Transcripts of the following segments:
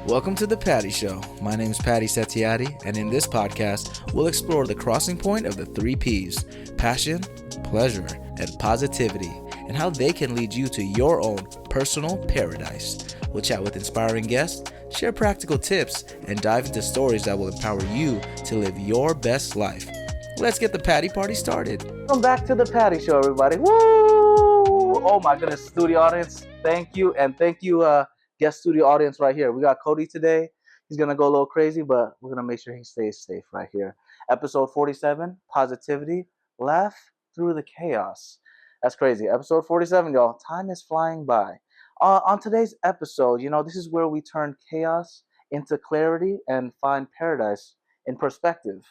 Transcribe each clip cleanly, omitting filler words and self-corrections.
Welcome to The Patty Show. My name is Patty Setiatti, and in this podcast, we'll explore the crossing point of the three P's: passion, pleasure, and positivity, and how they can lead you to your own personal paradise. We'll chat with inspiring guests, share practical tips, and dive into stories that will empower you to live your best life. Let's get the Patty Party started. Welcome back to The Patty Show, everybody. Woo! Oh my goodness, studio audience, thank you, and thank you, guest studio audience right here. We got Cody today. He's gonna go a little crazy, but we're gonna make sure he stays safe right here. Episode 47, positivity, laugh through the chaos. That's crazy. Episode 47, y'all. Time is flying by. On today's episode, this is where we turn chaos into clarity and find paradise in perspective.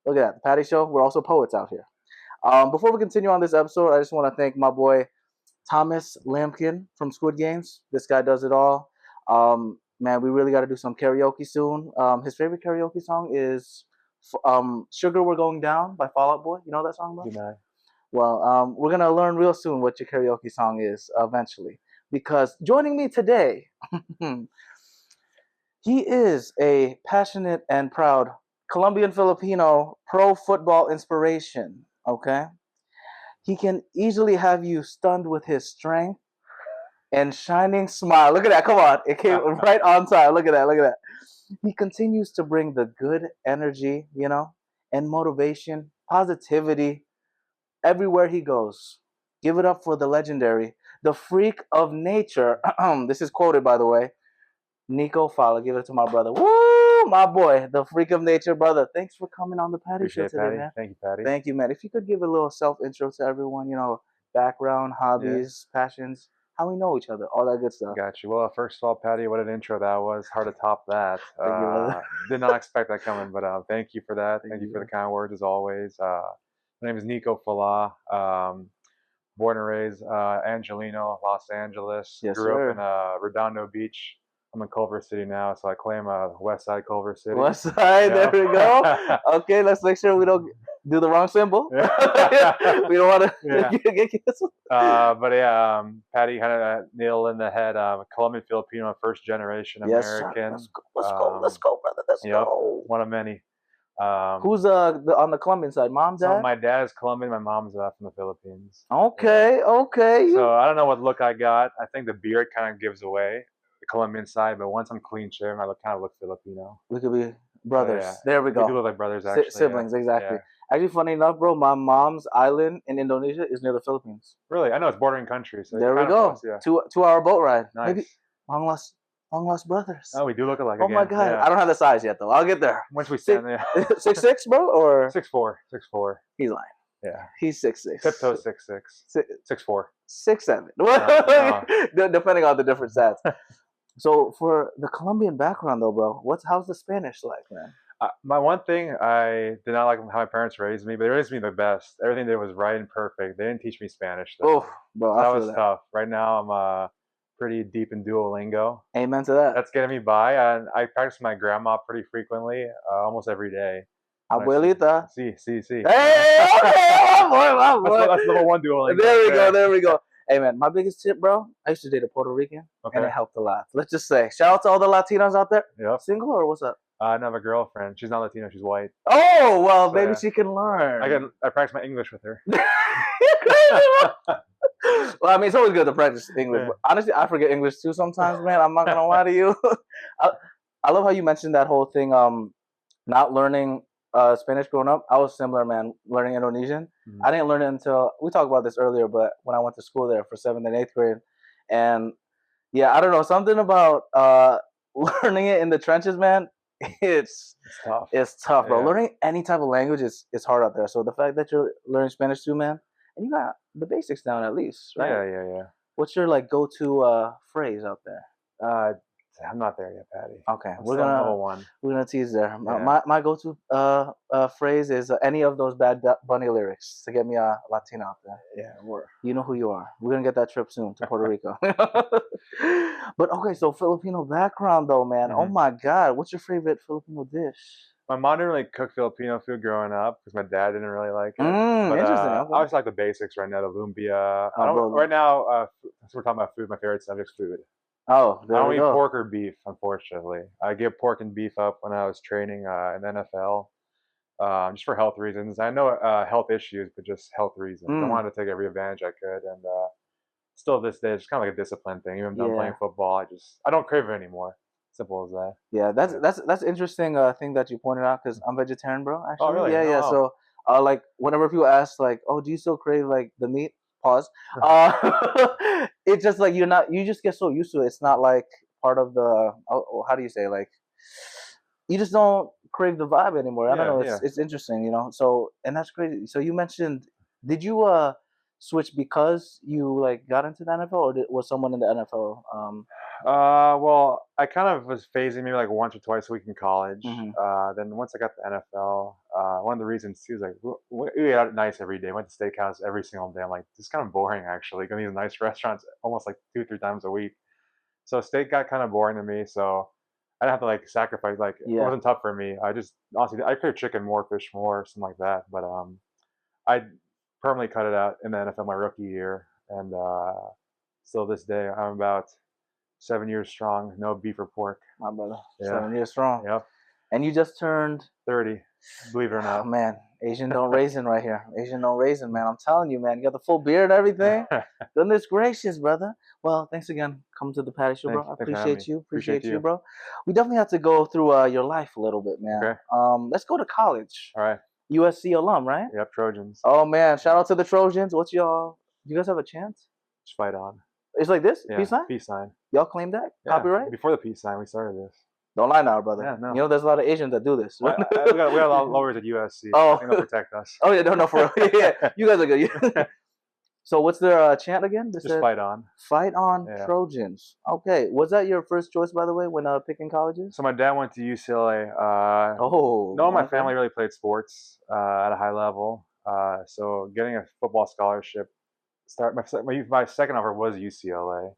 Look at that, the Patty Show. We're also poets out here. Before we continue on this episode, I just want to thank my boy Thomas Lampkin from Squid Games. This guy does it all. Man, we really got to do some karaoke soon. His favorite karaoke song is Sugar We're Going Down by Fall Out Boy. You know that song, bro? Yeah. Well, we're going to learn real soon what your karaoke song is eventually. Because joining me today, he is a passionate and proud Colombian-Filipino pro football inspiration, okay? He can easily have you stunned with his strength and shining smile. Look at that. Come on. It came right on time. Look at that. Look at that. He continues to bring the good energy, and motivation, positivity everywhere he goes. Give it up for the legendary, the freak of nature. This is quoted, by the way. Nico Falah. Give it to my brother. Woo! My boy, the freak of nature, brother. Thanks for coming on the Patty Show today, Patty. man. Thank you, Patty. Thank you, man. If you could give a little self-intro to everyone, background, hobbies, passions, how we know each other, all that good stuff. Got you. Well, first of all, Patty, what an intro that was. Hard to top that. Thank you, brother. Did not expect that coming, but thank you for that. Thank you for the kind words, as always. My name is Nico Falah. Born and raised Angelino, Los Angeles. Yes, Grew sir. up in Redondo Beach. I'm in Culver City now, so I claim West Side Culver City. West Side, there we go. Okay, let's make sure we don't do the wrong symbol. We don't want to get canceled. But yeah, Patty kind of nailed in the head. Colombian-Filipino, first generation American. Yes, let's go, brother. Let's go. One of many. Who's on the Colombian side? Mom, dad? So my dad is Colombian. My mom's from the Philippines. Okay. So I don't know what look I got. I think the beard kind of gives away the Colombian side, but once I'm clean shaven, I kind of look Filipino. We could be brothers. Yeah. There we go. We do look like brothers, actually. Siblings, exactly. Yeah. Actually, funny enough, bro, my mom's island in Indonesia is near the Philippines. Really? I know it's bordering country. So there we go. Close, yeah. 2-hour boat ride. Nice. Maybe long lost brothers. Oh, we do look alike. Oh my God! Yeah. I don't have the size yet, though. I'll get there. Once we stand there. 6'6", bro, or 6'4". 6'4". He's lying. Yeah. He's 6'6". Tiptoe 6'6". 6'4". 6'7". Depending on the different stats. So for the Colombian background, though, bro, how's the Spanish like, man? My one thing, I did not like how my parents raised me, but they raised me the best. Everything they did was right and perfect. They didn't teach me Spanish, though. Oh, bro, that was tough. Right now, I'm pretty deep in Duolingo. Amen to that. That's getting me by, and I practice with my grandma pretty frequently, almost every day. Abuelita. See. Hey, okay, my boy. That's level 1 Duolingo. There we go. Hey, man, my biggest tip, bro, I used to date a Puerto Rican, and it helped a lot. Let's just say, shout out to all the Latinos out there. Yep. Single or what's up? I have a girlfriend. She's not Latino. She's white. Oh, well, maybe she can learn. I practice my English with her. Well, I mean, it's always good to practice English. Yeah. But honestly, I forget English too sometimes, man. I'm not going to lie to you. I love how you mentioned that whole thing, not learning Spanish growing up. I was similar, man, learning Indonesian. Mm-hmm. I didn't learn it until, we talked about this earlier, but when I went to school there for 7th and 8th grade. And yeah, I don't know, something about learning it in the trenches, man. It's tough. It's tough, bro. Yeah. Learning any type of language is hard out there. So the fact that you're learning Spanish too, man, and you got the basics down at least, right? Yeah. What's your go-to phrase out there? I'm not there yet, Patty. Okay, we're gonna tease there. Yeah. My go-to phrase is any of those Bad Bunny lyrics to get me a Latino out there. Yeah, you know who you are. We're gonna get that trip soon to Puerto Rico. But okay, so Filipino background though, man. Mm-hmm. Oh my God, what's your favorite Filipino dish? My mom didn't really cook Filipino food growing up because my dad didn't really like it. But, interesting. I always like the basics right now, the lumpia. Right now, we're talking about food. My favorite subject's food. Oh, I there don't we eat go. pork or beef, unfortunately. I give pork and beef up when I was training in the NFL, just for health reasons. I know health issues, but just health reasons. I Mm, wanted to take every advantage I could, and still to this day, it's kind of like a discipline thing. Even if I'm done playing yeah. football, I don't crave it anymore. Simple as that. Yeah, that's Yeah. that's that's interesting thing that you pointed out because I'm vegetarian, bro. Oh, Actually, really? yeah, yeah. Oh, So, like, whenever people ask, like, "Oh, do you still crave like the meat?" Pause. wow. Uh, it's just like you just get so used to it. It's not like part of the. How do you say, like, you just don't crave the vibe anymore. I don't Yeah, know. It's yeah. it's interesting, you know. So, and that's crazy. So you mentioned, did you switch because you like got into the NFL, or was someone in the NFL? Well, I kind of was phasing maybe like once or twice a week in college. Mhm. Then once I got to NFL, one of the reasons too is like we ate out nice every day. Went to steakhouse every single day. I'm like, this is kind of boring actually. Going to these nice restaurants almost like 2 3 times a week. So steak got kind of boring to me. So I didn't have to like sacrifice. Like it Yeah. wasn't tough for me. I just honestly I crave chicken more, fish more, something like that. But I permanently cut it out in the NFL my rookie year, and still this day I'm about 7 years strong, no beef or pork. My brother, Yeah, 7 years strong. yep, And you just turned, 30, believe it or oh not. man, Asian don't raisin right here. Asian don't raisin, man. I'm telling you, man. You got the full beard and everything. Goodness gracious, brother. Well, thanks again. Come to the Patty Show, bro. I Thanks for having me. appreciate you. Appreciate Appreciate you, you. bro. We definitely have to go through your life a little bit, man. Okay, Let's go to college. all right. USC alum, right? Yep, Trojans. Oh man, shout out to the Trojans. What's y'all? Do you guys have a chance? Just fight on. It's like this, Yeah, peace sign. peace sign. Y'all claim that Yeah, copyright? before the peace sign, we started this. Don't lie now, brother. Yeah, You no. know, there's a lot of Asians that do this. We got a lot of lawyers at USC. Oh. I think they'll protect us. Oh yeah, no, for real. Yeah, you guys are good. So what's their chant again? They Just said, fight on. "Fight on, Yeah. Trojans." Okay, was that your first choice, by the way, when picking colleges? So my dad went to UCLA. Oh, No, my okay. family really played sports at a high level. So getting a football scholarship, my second offer was UCLA.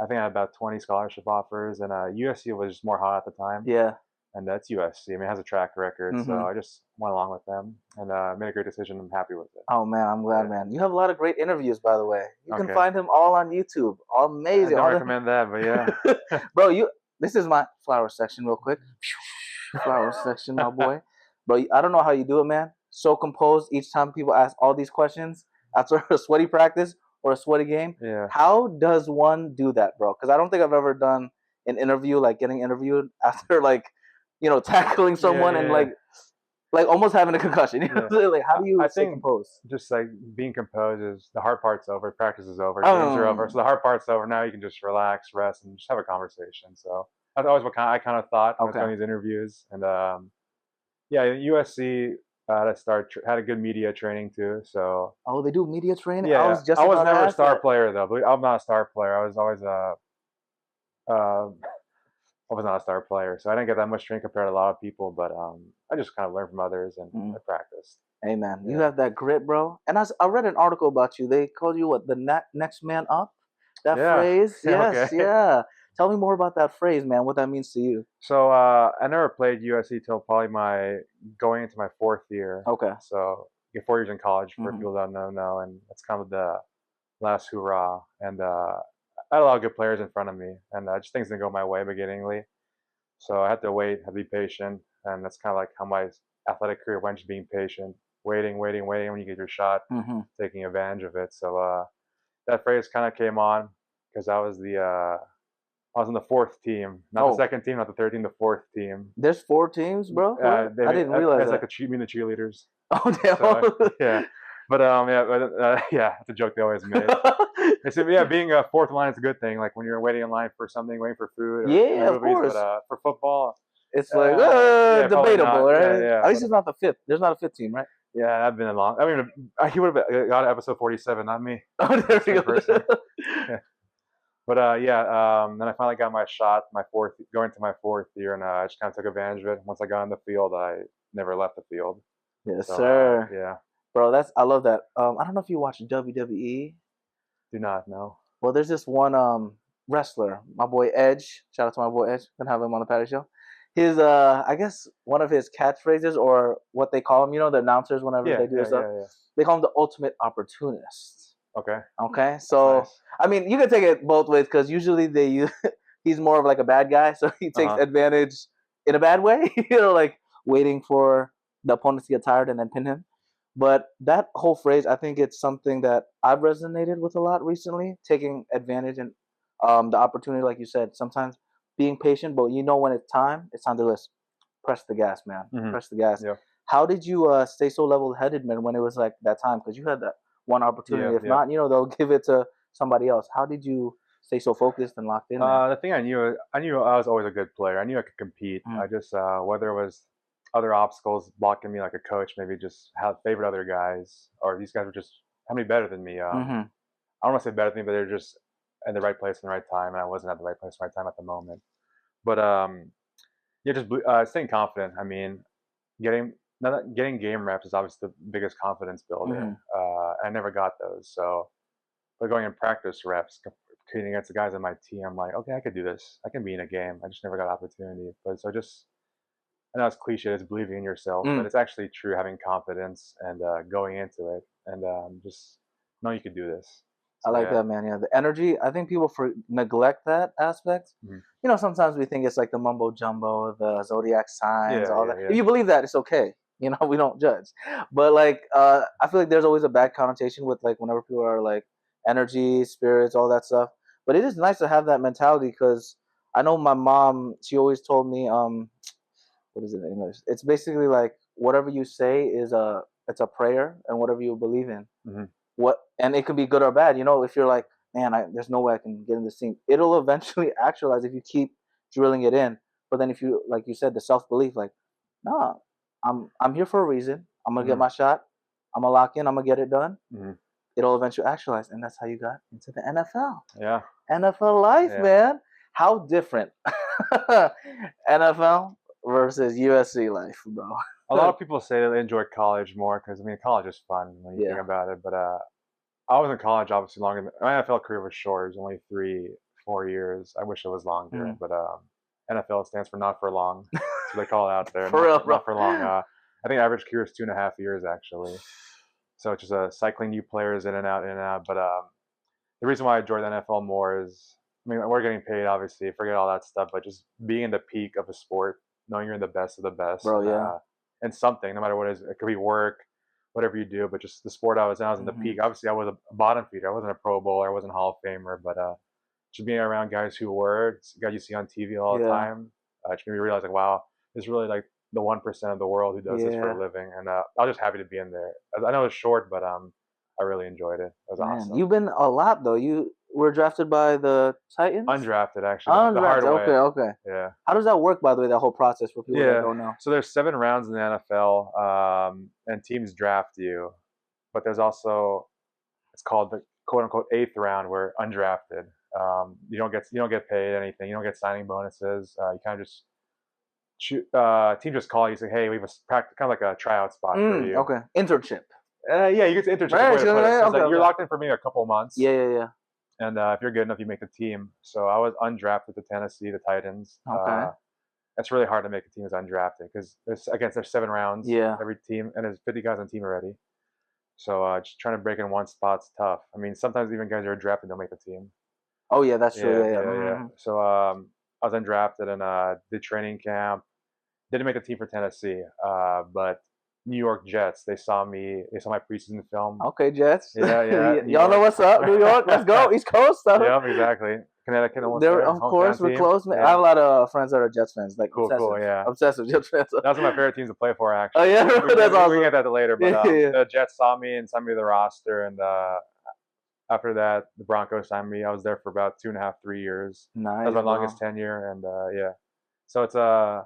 I think I had about 20 scholarship offers, and USC was just more hot at the time. Yeah. And that's USC. I mean, it has a track record, so Mhm. I just went along with them and made a great decision. I'm happy with it. Oh man, I'm glad, Yeah. man. You have a lot of great interviews, by the way. You can Okay. find them all on YouTube. I Amazing. don't All the- recommend that, but yeah. Bro, this is my flower section, real quick. Flower section, my boy. Bro, I don't know how you do it, man. So composed each time people ask all these questions after a sweaty practice or a sweaty game. Yeah. How does one do that, bro? Because I don't think I've ever done an interview, like getting interviewed after, like, you know, tackling someone and yeah. like almost having a concussion. You know? Yeah. Like, how do you I stay think composed? just like being composed is the hard part's over, practice is over, games are over. So the hard part's over. Now you can just relax, rest, and just have a conversation. So that's always what I kind of thought when I was Okay. doing these interviews. And yeah, USC had a good media training too. So Oh, they do media training? yeah, I was just I was about to never a ask star that. player though. I'm not a star player. I was always uh, I was not a star player, so I didn't get that much training compared to a lot of people. But I just kind of learned from others and I practiced. Hey man, you Yeah. have that grit, bro. And I read an article about you. They called you what, the next man up? That Yeah. phrase? Yeah, Yes, okay. yeah. Tell me more about that phrase, man. What that means to you. So I never played USC till probably going into my fourth year. Okay. So you get 4 years in college for Mhm. people that don't know, and that's kind of the last hurrah. And I had a lot of good players in front of me, and just things didn't go my way beginningly. So I had to wait, had to be patient, and that's kind of like how my athletic career went, just being patient, waiting when you get your shot, Mhm. taking advantage of it. So that phrase kind of came on because I was on the fourth team, not the Oh. second team, not the third team, the fourth team. There's 4 teams, bro? Yeah, What? I didn't realize that's that. like you mean the cheerleaders? Oh damn. So yeah, but yeah, that's a joke they always make. They said, yeah, being a fourth line is a good thing. Like when you're waiting in line for something, waiting for food or Yeah, of movies. course. But for football, It's like yeah, probably debatable, not. right? Yeah, At least but- it's not the 5th. There's not a 5th team, right? yeah, I've been along. I mean, he would have got episode 47, not me. Oh, there we Same go. person. Yeah. But yeah, then I finally got my shot, going to my fourth year, and I just kind of took advantage of it. Once I got on the field, I never left the field. Yes, So sir. yeah, Bro, I love that. I don't know if you watch WWE. do not know. Well, there's this one wrestler, my boy Edge. Shout out to my boy Edge. Gonna have him on the Patty Show. His I guess one of his catchphrases, or what they call him, you know, the announcers whenever Yeah, they do yeah, this stuff, yeah. they call him the ultimate opportunist. Okay. Okay, so Nice. I mean, you can take it both ways because usually they use he's more of like a bad guy, so he takes advantage in a bad way. Like waiting for the opponent to get tired and then pin him. But that whole phrase, I think it's something that I've resonated with a lot recently, taking advantage and the opportunity, like you said, sometimes being patient, but when it's time to press the gas, man. Press the gas. Yeah. How did you stay so level-headed, man, when it was like that time? Because you had that one opportunity. If not, they'll give it to somebody else. How did you stay so focused and locked in? The thing I knew I was always a good player. I knew I could compete. I just whether it was other obstacles blocking me, like a coach maybe just favored other guys, or these guys were just how many better than me. I don't want to say better than me, but they're just in the right place in the right time, and I wasn't at the right place in the right time at the moment. But just staying confident. I mean, getting game reps is obviously the biggest confidence builder. I never got those, so but going in practice reps, competing against the guys on my team, I'm like, okay, I could do this. I can be in a game. I just never got opportunity. But so just, I know it's cliche, it's believing in yourself, but it's actually true, having confidence and going into it and just know you can do this. So, I like that, man. Yeah, the energy. I think people neglect that aspect. Sometimes we think it's like the mumbo jumbo, the zodiac signs, all that. If you believe that, it's okay. We don't judge. But like, I feel like there's always a bad connotation with like whenever people are like energy, spirits, all that stuff. But it is nice to have that mentality because I know my mom. She always told me, what is it in English? It's basically like whatever you say it's a prayer, and whatever you believe in. And it can be good or bad. If you're like, man, there's no way I can get in this team, it'll eventually actualize if you keep drilling it in. But then if you, like you said, the self-belief, like, nah, I'm here for a reason. I'm gonna get my shot. I'm gonna lock in. I'm gonna get it done. It'll eventually actualize, and that's how you got into the NFL. Yeah, NFL life, man. How different NFL versus USC life, bro. A lot of people say that they enjoy college more because college is fun when you think about it. But I was in college obviously longer. My NFL career was short. It was only 3-4 years. I wish it was longer, but NFL stands for not for long. So they call it out there. Not for long. I think average career is 2.5 years actually. So it's just cycling new players in and out, in and out. But the reason why I enjoy the NFL more is, we're getting paid, obviously, forget all that stuff, but just being in the peak of a sport, knowing you're in the best of the best. Bro, and something, no matter what it is, it could be work, whatever you do, but just the sport I was in the peak. Obviously, I was a bottom feeder. I wasn't a Pro Bowler. I wasn't a Hall of Famer, but just being around guys who were, guys you see on TV all the time, just made me realize, like, wow, it's really like the 1% of the world who does this for a living, and I was just happy to be in there. I know it's short, but I really enjoyed it. It was awesome. You've been a lot though. You were drafted by the Titans? Undrafted, actually. The hard way. Okay. Yeah. How does that work, by the way, that whole process for people that don't know? So there's 7 rounds in the NFL, and teams draft you, but there's also, it's called the quote unquote 8th round, where undrafted. You don't get paid anything. You don't get signing bonuses. You kind of just team just call you, say, hey, we have kind of like a tryout spot for you. Okay. Internship. You get to internship. Right, you're locked in for maybe a couple of months. Yeah. And if you're good enough, you make the team. So I was undrafted to Tennessee, the Titans. Okay. It's really hard to make a team as undrafted because there's 7 rounds. Every team, and there's 50 guys on the team already. So just trying to break in one spot's tough. Sometimes even guys who are drafted don't make the team. Oh yeah, that's true. Yeah. So I was undrafted and did training camp. Didn't make the team for Tennessee, but New York Jets, they saw my preseason film. Okay, Jets. Yeah. Y'all know what's up, New York. Let's go, East Coast. Yep, exactly. Connecticut, almost there. Of course, we're close. Man. I have a lot of friends that are Jets fans. Like cool, obsessive Jets fans. That's one of my favorite teams to play for, actually. Oh yeah, that's awesome. We can get that later, but the Jets saw me and signed me to the roster, and after that, the Broncos signed me. I was there for about 2.5-3 years. Nice. That was my longest tenure, and so it's a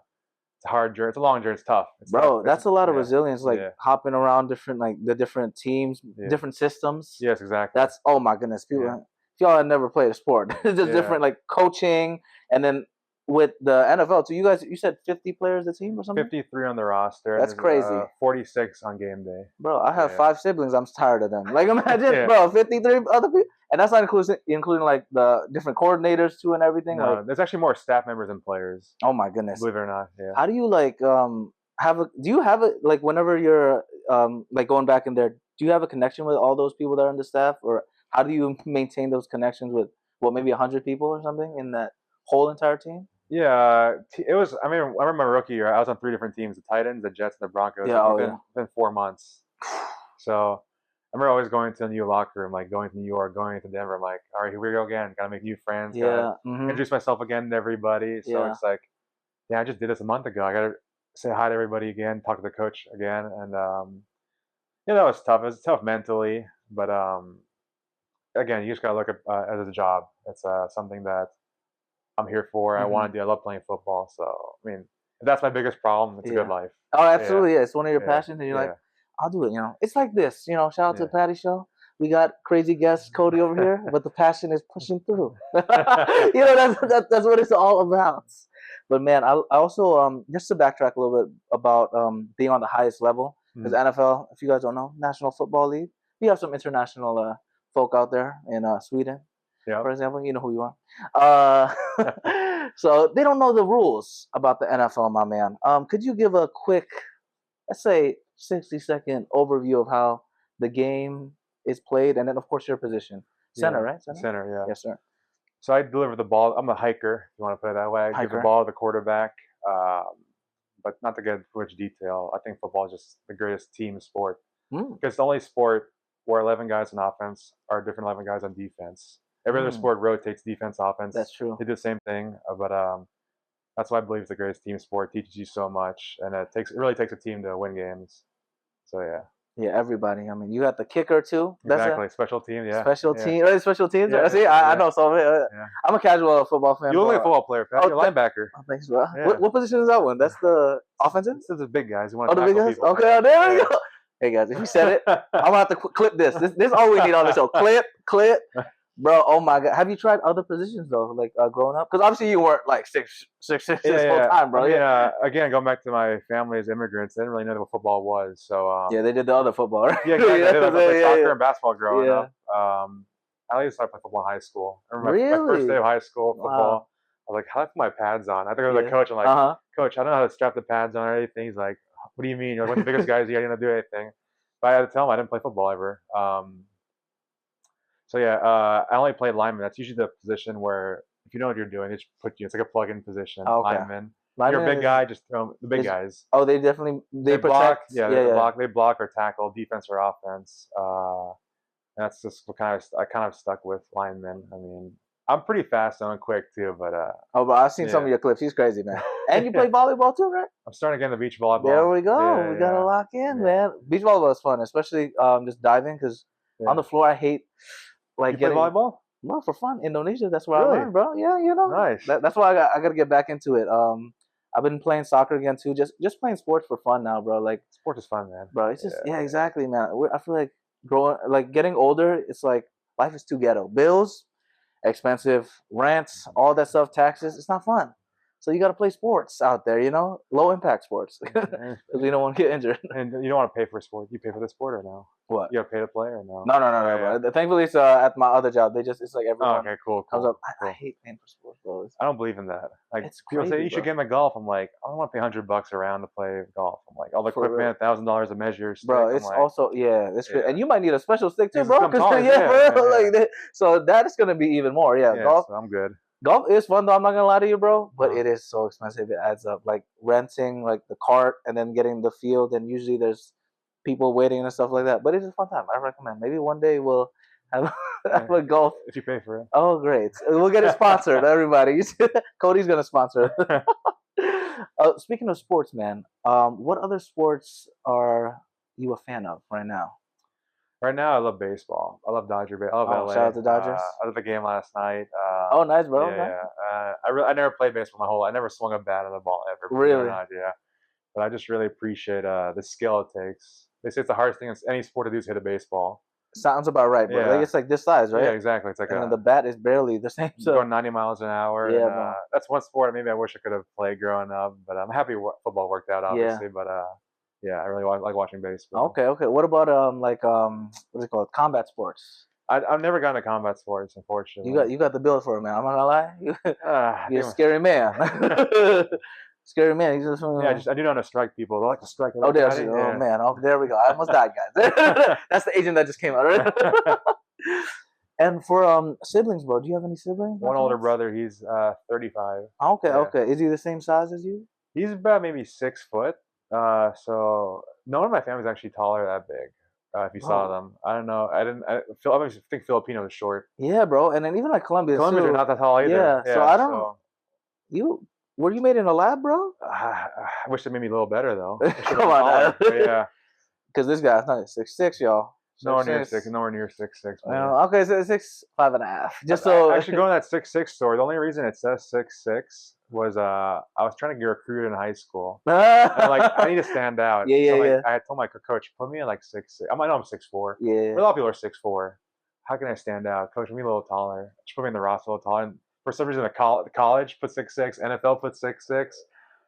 hard journey. It's a long journey. It's tough. Bro, that's a lot of resilience, like hopping around the different teams, different systems. Yes, exactly. That's, oh my goodness. People, if y'all had never played a sport, it's just different, like coaching, and then with the NFL. So you said 50 players a team or something? 53 on the roster. That's crazy. 46 on game day. Bro, I have 5 siblings. I'm tired of them. Like, imagine, bro, 53 other people. And that's not including like the different coordinators too and everything. No, like, there's actually more staff members than players. Oh my goodness. Believe it or not. Yeah. How do you like do you have like whenever you're like going back in there, do you have a connection with all those people that are in the staff, or how do you maintain those connections with maybe 100 people or something in that whole entire team? Yeah, it was. I mean, I remember my rookie year. I was on 3 different teams: the Titans, the Jets, and the Broncos. Yeah, within 4 months. So I remember always going to a new locker room, like going to New York, going to Denver. I'm like, all right, here we go again. Got to make new friends. Yeah. Gotta introduce myself again to everybody. So it's like, yeah, I just did this a month ago. I got to say hi to everybody again, talk to the coach again, and that was tough. It was tough mentally, but again, you just gotta look at it as a job. It's something that I'm here for. I want to do. I love playing football. So I mean, if that's my biggest problem, it's a good life. Oh, absolutely. Yeah. It's one of your passions, and you're Yeah. like, I'll do it. It's like this. Shout out to the Patty Show. We got crazy guest Cody over here, but the passion is pushing through. That's what it's all about. But man, I also just to backtrack a little bit about being on the highest level, because NFL, if you guys don't know, National Football League, we have some international folk out there in Sweden, for example. You know who you are. So they don't know the rules about the NFL, my man. Could you give a quick, let's say, 60-second overview of how the game is played, and then of course your position, center, right? Center, yeah. Yes, sir. So I deliver the ball. I'm a hiker, if you want to put it that way. I give the ball to the quarterback, but not to get into too much detail. I think football is just the greatest team sport because it's the only sport where 11 guys on offense are different 11 guys on defense. Every other sport rotates defense, offense. That's true. They do the same thing, but that's why I believe it's the greatest team sport. It teaches you so much, and it really takes a team to win games. So yeah. Yeah, everybody. I mean, you got the kicker too. Exactly, special team. Yeah, special team. Special teams. Yeah, See, I know some of it. I'm a casual football fan. You look like a football player, Pat. You're a linebacker. Oh, thanks, bro. Yeah. What position is that one? That's the offensive. This is the big guys. You want to the big guys? people. Okay, there we go. Hey guys, if you said it, I'm gonna have to clip this. This is all we need on the show. Clip. Bro, oh my God. Have you tried other positions though, like growing up? Because obviously you weren't like six full time, bro. I mean, again, going back to my family as immigrants, they didn't really know what football was. So yeah, they did the other football, right? Yeah, exactly. I played soccer and basketball growing up. I used to play football in high school. I remember my first day of high school football. I was like, how do I put my pads on? I think I was the coach. I'm like, Coach, I don't know how to strap the pads on or anything. He's like, what do you mean? You're like one of the biggest guys. You don't do anything. But I had to tell him I didn't play football ever. So yeah, I only played lineman. That's usually the position where if you know what you're doing, they just put you. It's like a plug-in position. Lineman. You're a big guy, just throw them, the big guys. Oh, they definitely they block. protect. They block or tackle, defense or offense. And that's just what I kind of stuck with linemen. I mean, I'm pretty fast and quick too, but but I've seen some of your clips. He's crazy, man. And you play volleyball too, right? I'm starting to get into beach volleyball. There we go. We gotta lock in, man. Beach volleyball is fun, especially just diving, because on the floor I hate like getting volleyball. No, for fun. Indonesia, that's where I learned, bro. Yeah, Nice. That's why I gotta get back into it. I've been playing soccer again too. Just playing sports for fun now, bro. Like sport is fun, man. Bro, it's just exactly, man. I feel like getting older. It's like life is too ghetto. Bills, expensive, rents, all that stuff, taxes. It's not fun. So you got to play sports out there, low impact sports, because you don't want to get injured. And you don't want to pay for sport. You pay for the sport or no? What? You got to pay to play or no? No. Thankfully, it's at my other job. It's like everyone. Oh, okay, cool. Comes up. I hate paying for sports, bro. I don't believe in that. Like it's people crazy, say you should get into golf. I'm like, I don't want to pay $100 around to play golf. I'm like, all the equipment, $1,000 a measure. Stick. Bro, it's also it's crazy. And you might need a special stick too, bro. So that is gonna be even more. Yeah, golf. So I'm good. Golf is fun though, I'm not gonna lie to you, bro. But it is so expensive, it adds up. Like renting like the cart and then getting the field, and usually there's people waiting and stuff like that. But it's a fun time. I recommend. Maybe one day we'll have a golf. If you pay for it. Oh great. We'll get it sponsored, everybody. Cody's gonna sponsor it. Speaking of sports, man, what other sports are you a fan of right now? Right now, I love baseball. I love Dodger baseball. I love LA. Shout out to Dodgers. I was at the game last night. Oh, nice, bro. I never played baseball my whole life. I never swung a bat at a ball ever. Really? Yeah. But I just really appreciate the skill it takes. They say it's the hardest thing in any sport to do is hit a baseball. Sounds about right, bro. Yeah. Like it's like this size, right? Yeah, exactly. It's like the bat is barely the same. So going 90 miles an hour. Yeah, and, that's one sport maybe I wish I could have played growing up. But I'm happy football worked out, obviously. But yeah, I really like watching baseball. Okay. What about what's it called? Combat sports. I've never gotten to combat sports, unfortunately. You got the build for it, man. I'm not gonna lie. You're a scary man. Scary man. I do know how to strike people. They like to strike. Oh, there. Oh man. Oh, there we go. I almost died, guys. That's the agent that just came out, right? And for siblings, bro, do you have any siblings? One older brother. He's 35. Okay, Yeah. okay. Is he the same size as you? He's about maybe 6 foot. So no one in my family is actually taller that big. If you saw them, I don't know. I think Filipino is short. Yeah, bro. And then even like Colombians are not that tall either. Yeah. So I don't. Were you made in a lab, bro? I wish it made me a little better though. Come on, yeah. Because this guy's not 6'6", y'all. Nowhere near 6'6". Okay, so 6'5.5". Just actually going to that 6'6" store. The only reason it says 6'6" was I was trying to get recruited in high school. And I need to stand out. Yeah. I told my coach, put me in like 6'6". I know I'm 6'4". Yeah. But a lot of people are 6'4". How can I stand out? Coach, me a little taller. Just put me in the roster a little taller. And for some reason, the college put 6'6", NFL put 6'6".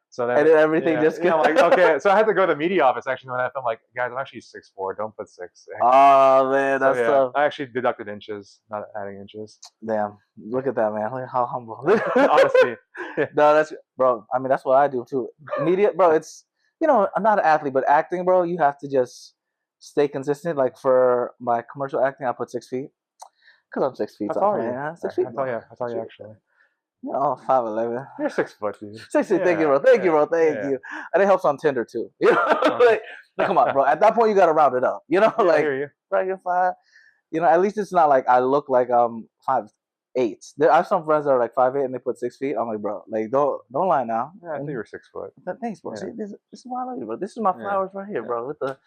So then, and then everything just I'm like, okay. So I had to go to the media office actually when I'm like, guys, I'm actually 6'4". Don't put 6'6". Oh man, that's tough. I actually deducted inches, not adding inches. Damn, look at that, man. Look how humble. Honestly, no, that's bro. I mean, that's what I do too. Media, bro. It's I'm not an athlete, but acting, bro. You have to just stay consistent. Like for my commercial acting, I put 6 feet because I'm 6 feet. How tall are you? 6 feet. I tell you actually. 5'11". You're 6 foot, dude. 6 feet. Thank you, bro. Thank you. And it helps on Tinder too. Like, come on, bro. At that point, you gotta round it up. I hear you. Right, you're 5. At least it's not like I look like 5'8". I have some friends that are like 5'8" and they put 6 feet. I'm like, bro, like don't lie now. Yeah, I think you were 6 foot. Thanks, bro. See, this is why I love you, bro. This is my flowers right here, bro, with the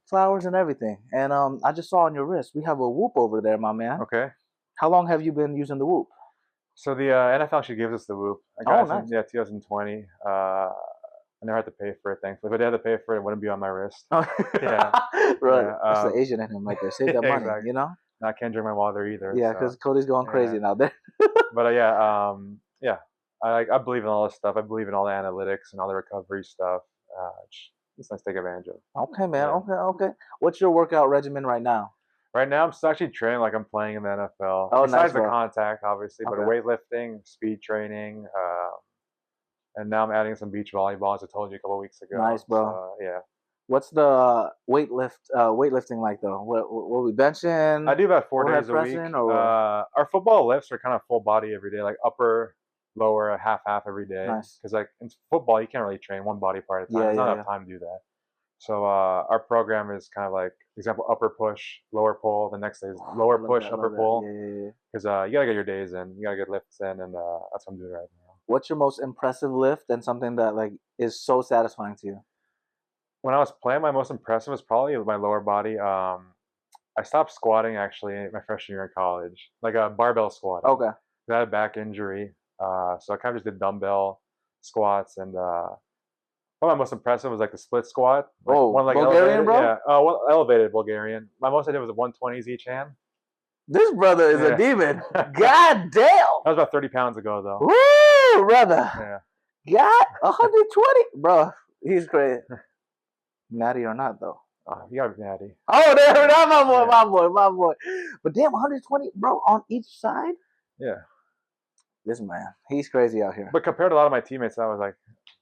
flowers and everything. And I just saw on your wrist we have a whoop over there, my man. Okay. How long have you been using the whoop? So the NFL actually gives us the whoop. I got it in 2020. I never had to pay for it, thankfully. But if I had to pay for it, it wouldn't be on my wrist. Yeah. Right. That's the Asian in him right there. Save that money, exactly. No, I can't drink my water either. Yeah, because Cody's going crazy now there. But I believe in all this stuff. I believe in all the analytics and all the recovery stuff. It's nice to take advantage of. Okay, man. Yeah. Okay. What's your workout regimen right now? Right now, I'm still actually training like I'm playing in the NFL. Oh, Besides nice, the contact, obviously, but weightlifting, speed training, and now I'm adding some beach volleyball, as I told you a couple of weeks ago. Nice, bro. So, yeah. What's the weightlifting like though? What we benching? I do about 4 days a week. Our football lifts are kind of full body every day, like upper, lower, half every day. Nice. Because like in football, you can't really train one body part at a time. There's not enough time to do that. So our program is kind of like, example, upper push, lower pull. The next day is lower push, upper pull. Because you gotta get your days in, you gotta get lifts in, and that's what I'm doing right now. What's your most impressive lift and something that like is so satisfying to you? When I was playing, my most impressive was probably my lower body. I stopped squatting actually my freshman year in college, like a barbell squat. Okay. I had a back injury, so I kind of just did dumbbell squats, and my most impressive was like the split squat. Like one like Bulgarian, bro? Yeah, elevated Bulgarian. My most I did was 120s each hand. This brother is a demon. God damn. That was about 30 pounds ago, though. Woo, brother. Yeah. God, 120. Bro, he's crazy. Natty or not, though? You gotta be natty. Oh, there, my boy. But damn, 120, bro, on each side? Yeah. This man, he's crazy out here. But compared to a lot of my teammates, I was like,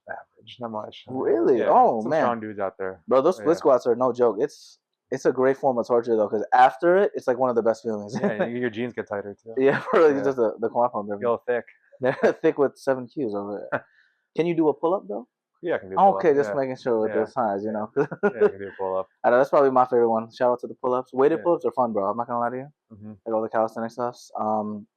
average, not much. Really? Yeah, oh, some man. strong dudes out there. Bro, those split squats are no joke. It's a great form of torture, though, because after it, it's like one of the best feelings. Yeah, your jeans get tighter, too. Yeah, bro, just the quad pump. Feel thick. They're thick with 7 Qs over there. Can you do a pull-up, though? Yeah, I can do a pull-up. Okay, just making sure with the size, Yeah, I can do a pull-up. I know, that's probably my favorite one. Shout out to the pull-ups. Weighted pull-ups are fun, bro. I'm not going to lie to you. Mm-hmm. Like all the calisthenic stuffs.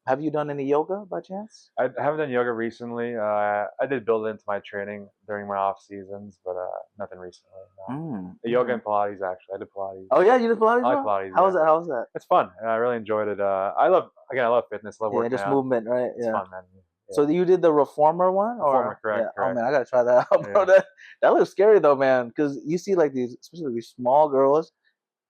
Have you done any yoga by chance? I haven't done yoga recently. I did build it into my training during my off seasons, but nothing recently. No. Yoga and Pilates, actually. I did Pilates. Oh, yeah? You did Pilates? I like Pilates. How was that? It's fun. I really enjoyed it. I love fitness. I love working just out. movement, right? It's fun, man. Yeah. So you did the reformer one, reformer, correct? Oh man, I gotta try that out, bro. That looks scary though, man. Because you see like these, especially these small girls,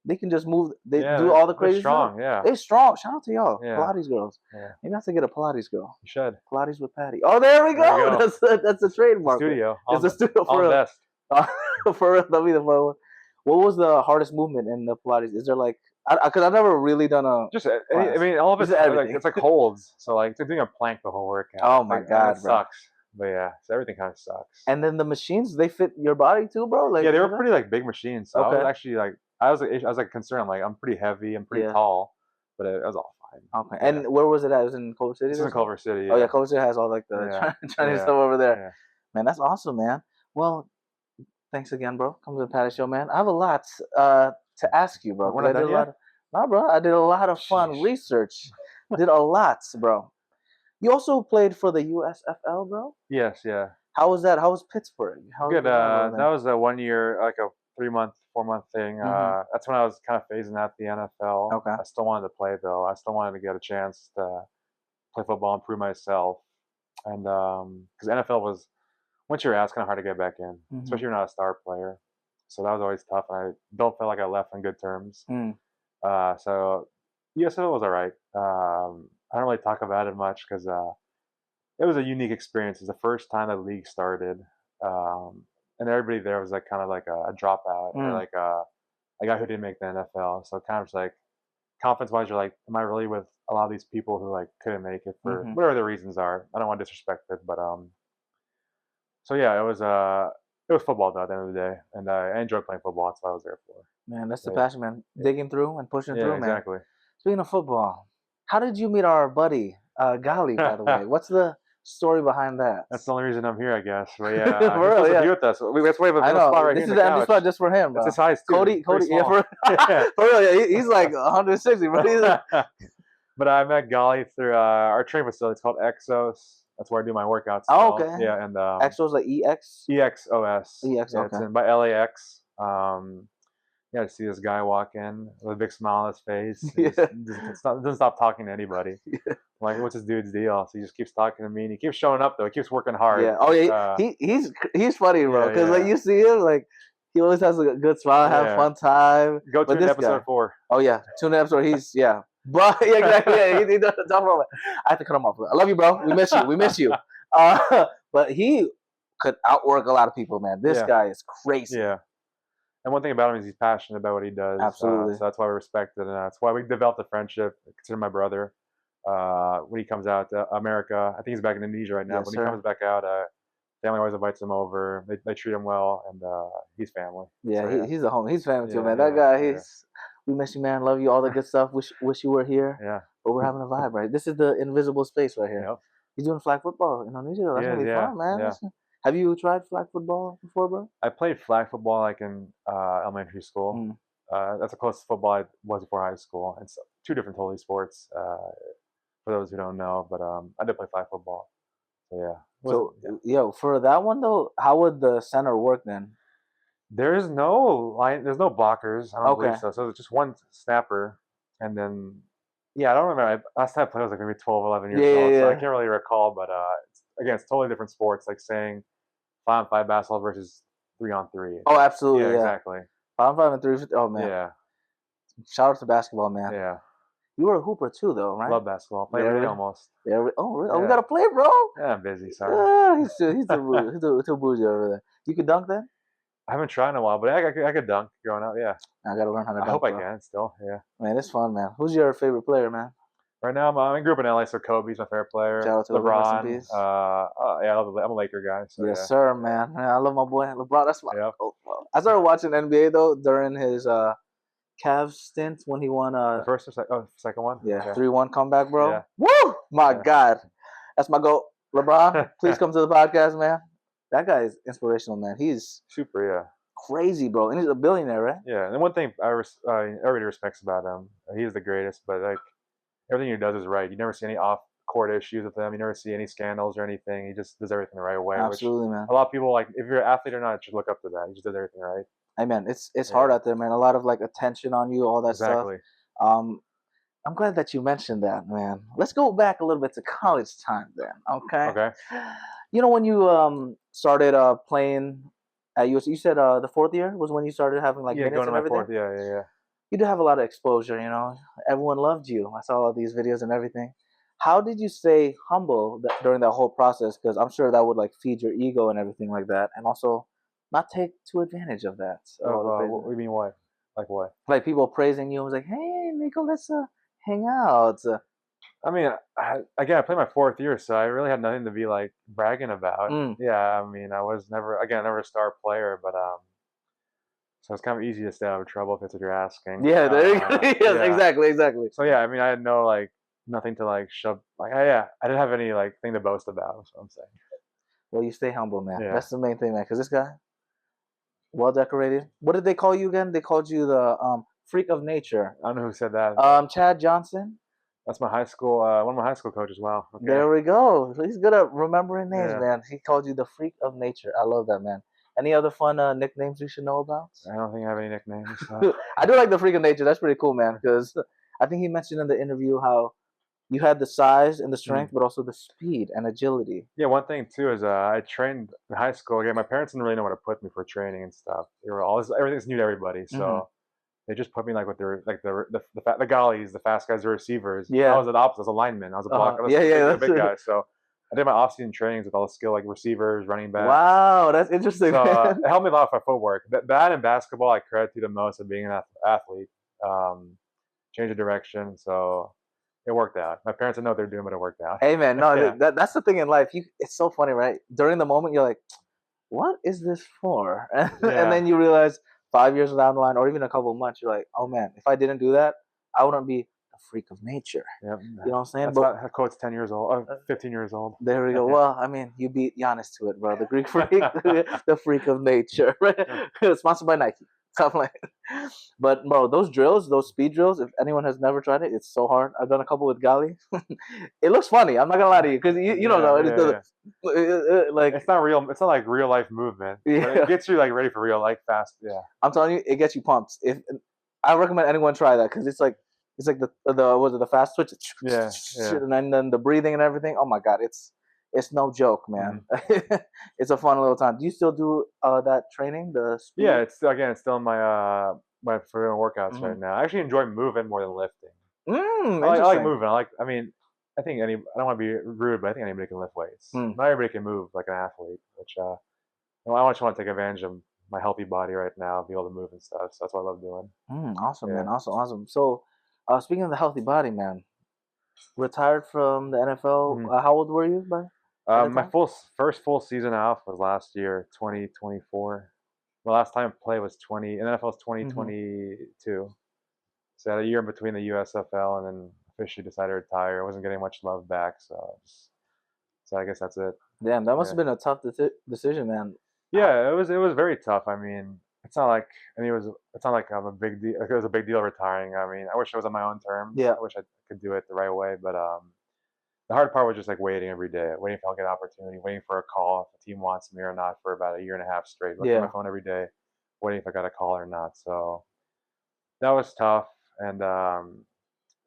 they can just move. They do all the crazy stuff. They're strong. Shout out to y'all, Pilates girls. Yeah. Maybe I have to get a Pilates girl. You should. Pilates with Patty. Oh, there we go. That's a trademark. Studio. It's a studio for real. For real, that'll be the fun one. What was the hardest movement in the Pilates? Is there like? Because I've never really done a. I mean, all of it's it's like holds. So like they're doing a plank the whole workout. Oh my god, it sucks. But yeah, so everything kind of sucks. And then the machines, they fit your body too, bro. Like, yeah, they were pretty like big machines. So I was actually like, I was concerned. I'm like, I'm pretty heavy, I'm pretty tall, but it was all Okay. Yeah. And where was it at? It was in Culver City? This is in Culver City, Oh, yeah, Culver City has all, like, the Chinese stuff over there. Yeah. Man, that's awesome, man. Well, thanks again, bro. Come to the Patty Show, man. I have a lot to ask you, bro. We're not done yet? No, bro. I did a lot of fun research. Did a lot, bro. You also played for the USFL, bro? Yes, yeah. How was that? How was Pittsburgh? Good. That was a 1 year, like a 4-month thing. That's when I was kind of phasing out the NFL. Okay. I still wanted to play, though. I still wanted to get a chance to play football and prove myself. And because NFL was, once you're out, it's kind of hard to get back in, especially if you're not a star player. So that was always tough. And I don't feel like I left on good terms. So USFL was all right. I don't really talk about it much because it was a unique experience. It was the first time the league started, and everybody there was like kind of like a dropout or like a guy who didn't make the NFL. So kind of just like confidence-wise, you're like, am I really with a lot of these people who like couldn't make it for whatever the reasons are? I don't want to disrespect it, but so yeah, it was football though at the end of the day, and I enjoyed playing football. That's what I was there for. Man, that's the passion, man. Digging through and pushing through, man. Exactly. Speaking of football, how did you meet our buddy Gali, by the way? What's the story behind that? That's the only reason I'm here, I guess. But yeah, he's to be with us. Let's wave a spot right here. This is is the empty spot just for him, bro. That's his size too. Cody, yeah, for real, yeah, he's like 160, bro. But I met Gali through our training facility. It's called Exos. That's where I do my workouts. Oh, okay. Yeah, and Exos like EX? EXOS. EX, okay. It's in by LAX. Yeah, to see this guy walk in with a big smile on his face. Doesn't stop talking to anybody. Yeah. Like, what's this dude's deal? So he just keeps talking to me, and he keeps showing up though. He keeps working hard. Yeah. Oh yeah. He's funny, bro. Because like you see him, like he always has a good smile, have a fun time. Go tune in episode 4. Oh yeah, tune in episode. He's bro. Yeah, exactly. Yeah, he doesn't talk about it. I have to cut him off. I love you, bro. We miss you. We miss you. But he could outwork a lot of people, man. This guy is crazy. Yeah. And one thing about him is he's passionate about what he does. Absolutely. So that's why we respect it, and that's why we developed a friendship. I consider my brother. When he comes out to America, I think he's back in Indonesia right now. Yes, when he comes back out, family always invites him over. They treat him well, and he's family. Yeah, so, he's a homie. He's family too, man. That guy, we miss you, man. Love you. All the good stuff. Wish you were here. Yeah. But we're having a vibe, right? This is the invisible space right here. Yep. He's doing flag football in Indonesia. That's gonna be fun, man. Yeah. Have you tried flag football before, bro? I played flag football like in elementary school. That's the closest football I was before high school. It's 2 different totally sports, for those who don't know. But I did play flag football. So for that one though, how would the center work then? There's no line. There's no blockers. I don't believe so. So it's just one snapper, and then I don't remember. Last time I played I was like maybe 12, 11 years old. So I can't really recall. But again, it's totally different sports. Like saying 5-on-5 basketball versus 3-on-3. Oh, absolutely. Yeah, exactly. 5-on-5 and 3. Oh man. Yeah. Shout out to basketball, man. Yeah. You were a hooper too, though, right? Love basketball. Play every day almost. Yeah. Oh, really? Oh, we gotta play, bro. Yeah, I'm busy. Sorry. He's too bougie over there. You can dunk then? I haven't tried in a while, but I could dunk growing up. Yeah. I gotta learn how to dunk. I hope I can still. Yeah. Man, it's fun, man. Who's your favorite player, man? Right now, I grew up in LA, so Kobe's my favorite player. Shout out to LeBron. I'm a Laker guy. So yes, sir, man. I love my boy LeBron. That's my I started watching NBA though during his Cavs stint when he won the first or second one. Yeah, 3-1 comeback, bro. Yeah. Woo! My God, that's my goat. LeBron, please come to the podcast, man. That guy is inspirational, man. He's super, crazy, bro, and he's a billionaire, right? Yeah, and one thing everybody respects about him, he's the greatest. But like everything he does is right. You never see any off-court issues with him. You never see any scandals or anything. He just does everything the right way. Absolutely, man. A lot of people, like, if you're an athlete or not, should look up to that. He just does everything right. Hey, man, it's hard out there, man. A lot of like attention on you, all that stuff. I'm glad that you mentioned that, man. Let's go back a little bit to college time then, okay? Okay. You know, when you started playing at USC, you said the 4th year was when you started having like minutes going to and my everything? 4th, yeah. You did have a lot of exposure, you know. Everyone loved you. I saw all these videos and everything. How did you stay humble during that whole process? Because I'm sure that would like feed your ego and everything like that, and also not take too advantage of that. What do you mean, why? Like what? Like people praising you. I was like, hey, Nico, let's hang out. I mean, I played my 4th year, so I really had nothing to be like bragging about. Yeah, I mean, I was never a star player, but so it's kind of easy to stay out of trouble if that's what you're asking. Yeah, there you go. Yes, exactly. So yeah, I mean, I had no like nothing to like shove. Like, yeah, I didn't have any like thing to boast about. That's what I'm saying. Well, you stay humble, man. Yeah. That's the main thing, man. Because this guy, well decorated. What did they call you again? They called you the freak of nature. I don't know who said that. Chad Johnson. That's my high school. One of my high school coaches. Wow. Okay. There we go. He's good at remembering names, Yeah. man. He called you the freak of nature. I love that, man. Any other fun nicknames we should know about? I don't think I have any nicknames. I do like the freak of nature. That's pretty cool, man. Because I think he mentioned in the interview how you had the size and the strength, but also the speed and agility. Yeah, one thing too is I trained in high school. Again, my parents didn't really know where to put me for training and stuff. They were everything's new to everybody, so they just put me like with the gollies, the fast guys, the receivers. Yeah, I was the opposite. I was a lineman. I was a block. I was a big guy. So I did my off-season trainings with all the skill like receivers, running backs. Wow, that's interesting. So it helped me a lot with my footwork. That and basketball, I credit to the most of being an athlete. Change of direction, so it worked out. My parents didn't know what they're doing, but it worked out. Hey man, no, that's the thing in life. It's so funny, right? During the moment, you're like, "What is this for?" And then you realize 5 years down the line, or even a couple of months, you're like, "Oh man, if I didn't do that, I wouldn't be a freak of nature." Yep. You know what I'm saying? That quote's 10 years old, 15 years old. There we go. Well, I mean, you beat Giannis to it, bro. The Greek freak, the freak of nature. Sponsored by Nike. Something like that. But bro, those drills, those speed drills, if anyone has never tried it, it's so hard. I've done a couple with Gali. It looks funny. I'm not gonna lie to you, because you don't know. Like it's not real. It's not like real life movement. But it gets you like ready for real, like fast. Yeah. I'm telling you, it gets you pumped. If I recommend anyone try that, because it's like the fast switch. Yeah. And then the breathing and everything. Oh my god, it's no joke, man. It's a fun little time. Do you still do that training? The speed? Yeah, it's still in my my for workouts right now. I actually enjoy moving more than lifting. I like moving. I think I don't want to be rude, but I think anybody can lift weights. Not everybody can move like an athlete, which I just want to take advantage of my healthy body right now, be able to move and stuff. So that's what I love doing. Awesome, man. Awesome. So, speaking of the healthy body, man, retired from the NFL. How old were you by? My first full season off was last year, 2024. My last time I played was in the NFL was 2022. So I had a year in between the USFL and then officially decided to retire. I wasn't getting much love back, so I guess that's it. Damn, that must have been a tough decision, man. Yeah, it was very tough. I mean, it's not like I'm a big deal. It was a big deal retiring. I mean, I wish I was on my own terms. Yeah. I wish I could do it the right way, but the hard part was just like waiting every day, waiting for I'll get an opportunity, waiting for a call if the team wants me or not for about a year and a half straight. Looking at my phone every day, waiting if I got a call or not. So that was tough, and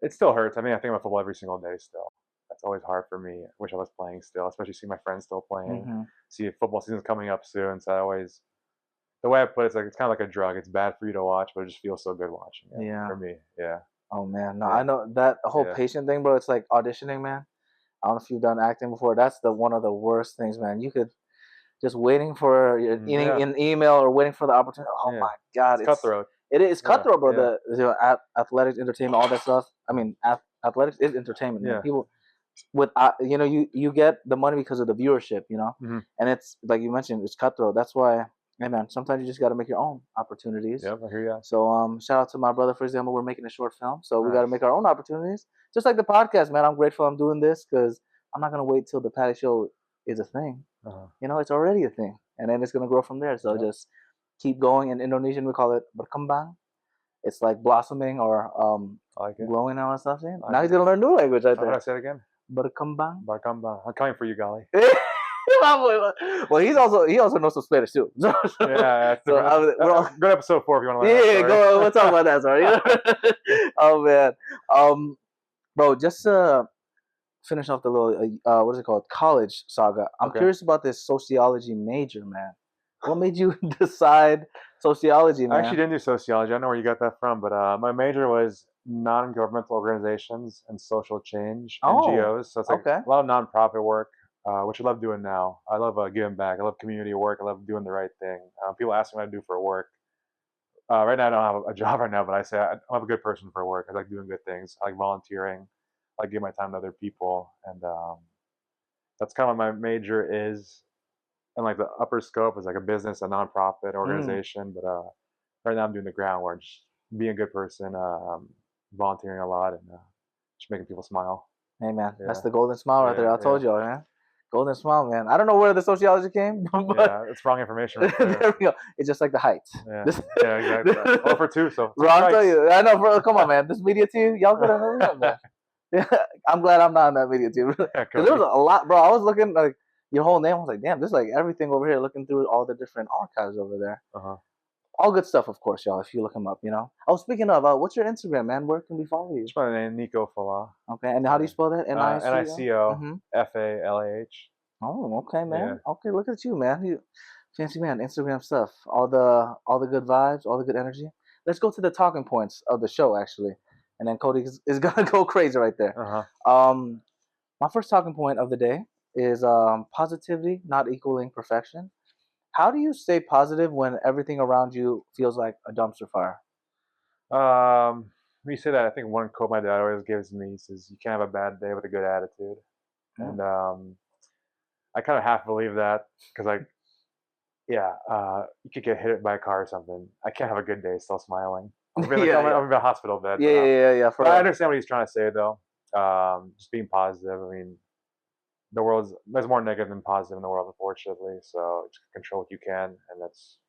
it still hurts. I mean, I think about football every single day still. That's always hard for me. I wish I was playing still, especially see my friends still playing. See football season's coming up soon, so the way I put it, it's kind of like a drug. It's bad for you to watch, but it just feels so good watching it. For me, yeah. Oh man, no, I know that whole patient thing, bro. It's like auditioning, man. I don't know if you've done acting before. That's one of the worst things, man. You could just waiting for an email or waiting for the opportunity. Oh my god, it's cutthroat. It is cutthroat, bro. The athletics, entertainment, all that stuff. I mean, athletics is entertainment. Yeah. People with you get the money because of the viewership, and it's like you mentioned, it's cutthroat. That's why. Hey man, sometimes you just got to make your own opportunities. Yep, I hear you. So shout out to my brother, for example. We're making a short film, so we got to make our own opportunities. Just like the podcast, man. I'm grateful I'm doing this because I'm not gonna wait till the Patty Show is a thing. It's already a thing, and then it's gonna grow from there. So just keep going. In Indonesian, we call it berkembang. It's like blossoming or glowing and all that stuff. Now he's gonna learn new language. I think. How do I say it again? Berkembang. Berkembang. I'm coming for you, Gali. Well, he also knows some Spanish too. So good episode 4 if you want to learn. Yeah, go. We'll talk about that. Sorry. Oh man, bro, just to finish off the little what is it called, college saga. I'm curious about this sociology major, man. What made you decide sociology, man? I actually didn't do sociology. I don't know where you got that from, but my major was non-governmental organizations and social change, NGOs. So it's like a lot of nonprofit work. Which I love doing now. I love giving back. I love community work. I love doing the right thing. People ask me what I do for work. Right now, I don't have a job right now, but I say I'm a good person for work. I like doing good things. I like volunteering. I like giving my time to other people. And that's kind of what my major is. And like the upper scope is like a business, a nonprofit organization. But right now I'm doing the groundwork, just being a good person, volunteering a lot, and just making people smile. Hey, man, Yeah. that's the golden smile right there. I told Yeah. you, man. Golden smile, man. I don't know where the sociology came, but Yeah, it's wrong information right there. there we go. It's just like the height. Yeah, yeah, exactly. 0 for 2, so Bro, I'll tell strikes. you. I know, bro. Come on, man. This media team, y'all could have hurry up, man. I'm glad I'm not in that media team. Yeah, Because there was a lot, bro. I was looking like your whole name. I was like, damn, there's like everything over here. Looking through all the different archives over there. All good stuff, of course, y'all. If you look him up, you know. Oh, speaking of, what's your Instagram, man? Where can we follow you? It's my name, Nico Falah. Okay, and how do you spell that? Nico Falah. Oh, okay, man. Yeah. Okay, look at you, man. You fancy man. Instagram stuff. All the good vibes, all the good energy. Let's go to the talking points of the show, actually, and then Cody is gonna go crazy right there. My first talking point of the day is positivity not equaling perfection. How do you stay positive when everything around you feels like a dumpster fire? When you say that, I think one quote my dad always gives me says, "You can't have a bad day with a good attitude," and I kind of half believe that because, like, you could get hit by a car or something. I can't have a good day still smiling. I'm in a hospital bed. Yeah. But I understand what he's trying to say, though. Just being positive. I mean, there's more negative than positive in the world, unfortunately. So just control what you can, and that's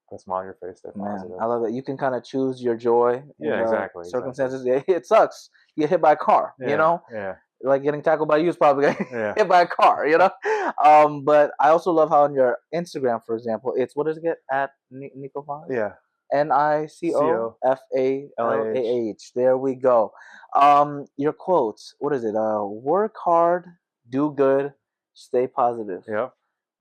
put a smile on your face. Stay positive. Man, I love it. You can kind of choose your joy. Exactly. Circumstances. Exactly. It sucks. You get hit by a car. You know. Yeah. Like getting tackled by you is probably hit by a car, you know. But I also love how on your Instagram, for example, it's what does it get at Nico Falah? Yeah. Nicofalah. There we go. Your quotes. What is it? Work hard, do good, stay positive. Yep.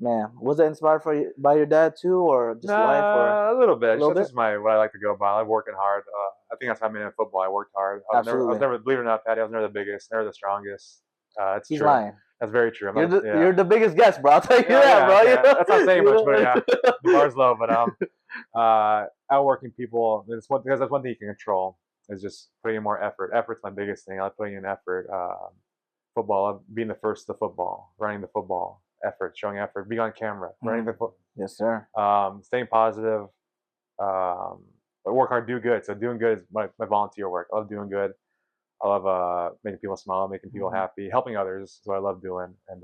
Man, was that inspired by your dad too, or just life? Or a little bit. That's just what I like to go by. I like working hard. I think that's how I made it in football. I worked hard. I was never, believe it or not, Patty, I was never the biggest, never the strongest. It's He's true. Lying. That's very true. You're the biggest guest, bro. I'll tell you that, bro. Yeah. That's not saying much, but yeah, the bar's low. But outworking people, because that's one thing you can control is just putting in more effort. Effort's my biggest thing. I like putting in effort. Football, being the first to football, running the football, effort, showing effort, being on camera, running the football. Yes, sir. Staying positive. But work hard, do good. So doing good is my volunteer work. I love doing good. I love making people smile, making people happy, helping others is what I love doing, and